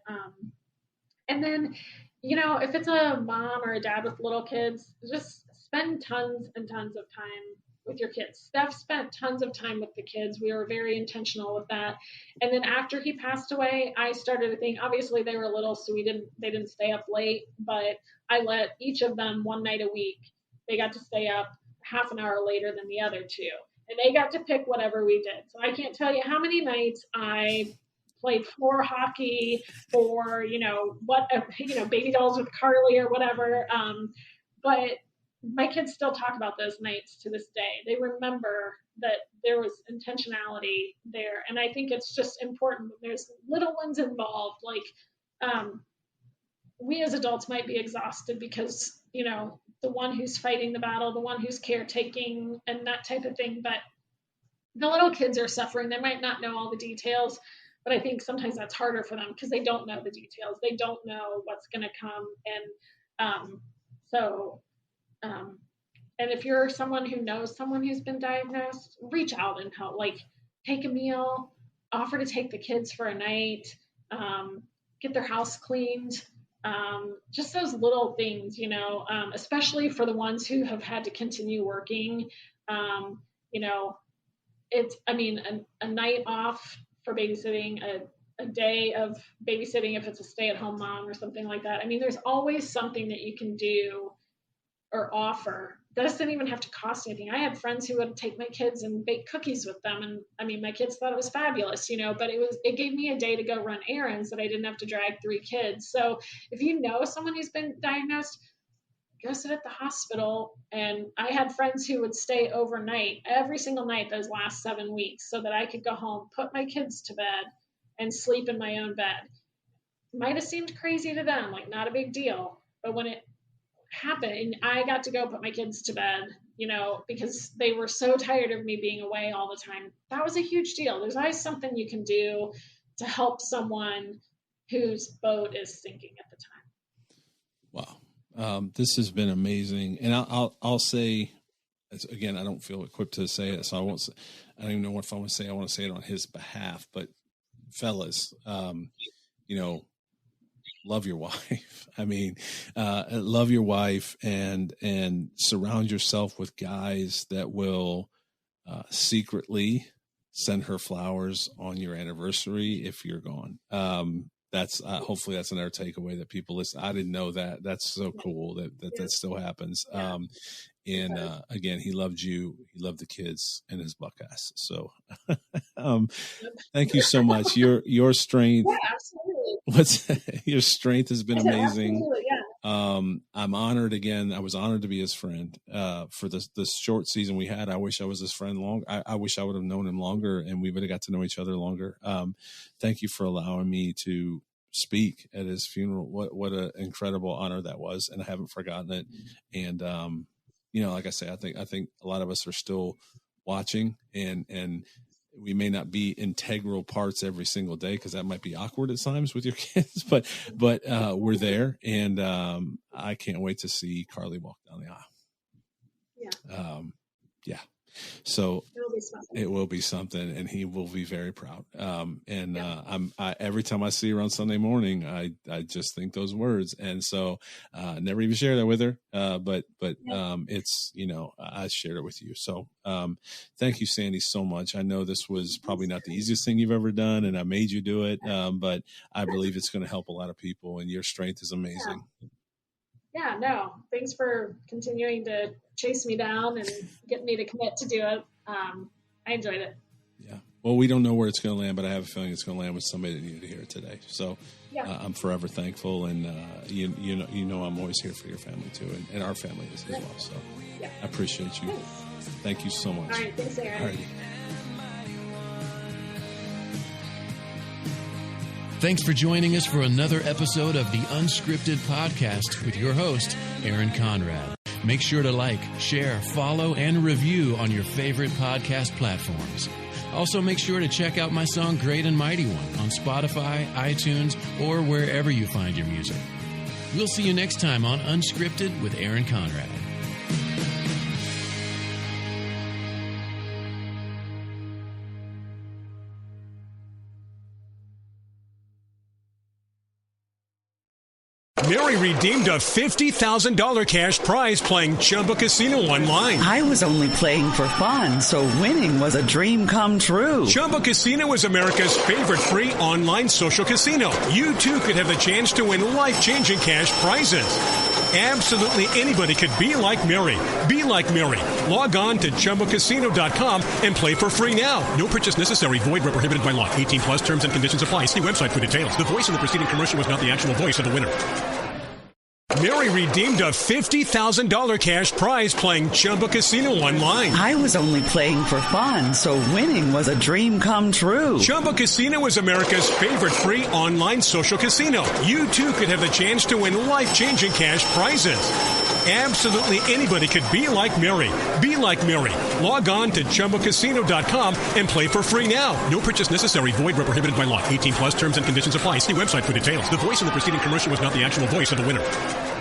and then, if it's a mom or a dad with little kids, just spend tons and tons of time with your kids. Steph spent tons of time with the kids. We were very intentional with that. And then after he passed away, I started to think, obviously they were little, so they didn't stay up late, but I let each of them one night a week. They got to stay up half an hour later than the other two. And they got to pick whatever we did. So I can't tell you how many nights I played floor hockey or, baby dolls with Carly or whatever. But my kids still talk about those nights to this day. They remember that there was intentionality there. And I think it's just important when there's little ones involved. Like, we as adults might be exhausted because, the one who's fighting the battle, the one who's caretaking and that type of thing. But the little kids are suffering. They might not know all the details, but I think sometimes that's harder for them because they don't know the details. They don't know what's going to come. And if you're someone who knows someone who's been diagnosed, reach out and help. Like, take a meal, offer to take the kids for a night, get their house cleaned. Just those little things, especially for the ones who have had to continue working. A night off for babysitting, a day of babysitting if it's a stay-at-home mom or something like that. I mean, there's always something that you can do or offer. That doesn't even have to cost anything. I had friends who would take my kids and bake cookies with them. And I mean, my kids thought it was fabulous, but it gave me a day to go run errands that I didn't have to drag 3 kids. So if you know someone who's been diagnosed, go sit at the hospital. And I had friends who would stay overnight every single night those last 7 weeks so that I could go home, put my kids to bed and sleep in my own bed. Might have seemed crazy to them, like not a big deal. But when it happened, I got to go put my kids to bed, because they were so tired of me being away all the time. That was a huge deal. There's always something you can do to help someone whose boat is sinking at the time. Wow. This has been amazing. And I'll say, again, I don't feel equipped to say it, so I don't even know if I want to say, I want to say it on his behalf, but fellas, love your wife. I mean, love your wife and surround yourself with guys that will secretly send her flowers on your anniversary if you're gone. That's hopefully that's another takeaway that people listen. I didn't know that. That's so cool that still happens. Again, he loved you. He loved the kids and his buck ass. So, thank you so much. Your strength. Yeah, absolutely. Your strength has been amazing. Absolutely, yeah. I'm honored again. I was honored to be his friend for this short season we had. I wish I was his friend long. I wish I would have known him longer and we would have got to know each other longer. Thank you for allowing me to speak at his funeral. What an incredible honor that was. And I haven't forgotten it. And, like I say, I think a lot of us are still watching and we may not be integral parts every single day because that might be awkward at times with your kids, but we're there, and I can't wait to see Carly walk down the aisle. Yeah. So it will be something, and he will be very proud. Every time I see her on Sunday morning, I just think those words, and so never even share that with her. But it's I shared it with you. So thank you, Sandi, so much. I know this was probably not the easiest thing you've ever done, and I made you do it. But I believe it's going to help a lot of people, and your strength is amazing. Yeah, no, thanks for continuing to chase me down and get me to commit to do it. I enjoyed it. Yeah. Well, we don't know where it's going to land, but I have a feeling it's going to land with somebody that needed to hear it today. So I'm forever thankful. And, I'm always here for your family too. And our family is as well. So I appreciate you. Thank you so much. All right. Thanks, Aaron. All right. Thanks for joining us for another episode of the Unscripted Podcast with your host, Aaron Conrad. Make sure to like, share, follow, and review on your favorite podcast platforms. Also, make sure to check out my song Great and Mighty One on Spotify, iTunes, or wherever you find your music. We'll see you next time on Unscripted with Aaron Conrad. Mary redeemed a $50,000 cash prize playing Chumba Casino online. I was only playing for fun, so winning was a dream come true. Chumba Casino is America's favorite free online social casino. You too could have the chance to win life-changing cash prizes. Absolutely anybody could be like Mary. Be like Mary. Log on to ChumbaCasino.com and play for free now. No purchase necessary. Void where prohibited by law. 18 plus terms and conditions apply. See website for details. The voice in the preceding commercial was not the actual voice of the winner. Mary redeemed a $50,000 cash prize playing Chumba Casino online. I was only playing for fun, so winning was a dream come true. Chumba Casino is America's favorite free online social casino. You too could have the chance to win life-changing cash prizes. Absolutely anybody could be like Mary. Be like Mary. Log on to ChumbaCasino.com and play for free now. No purchase necessary. Void where prohibited by law. 18 plus terms and conditions apply. See website for details. The voice in the preceding commercial was not the actual voice of the winner.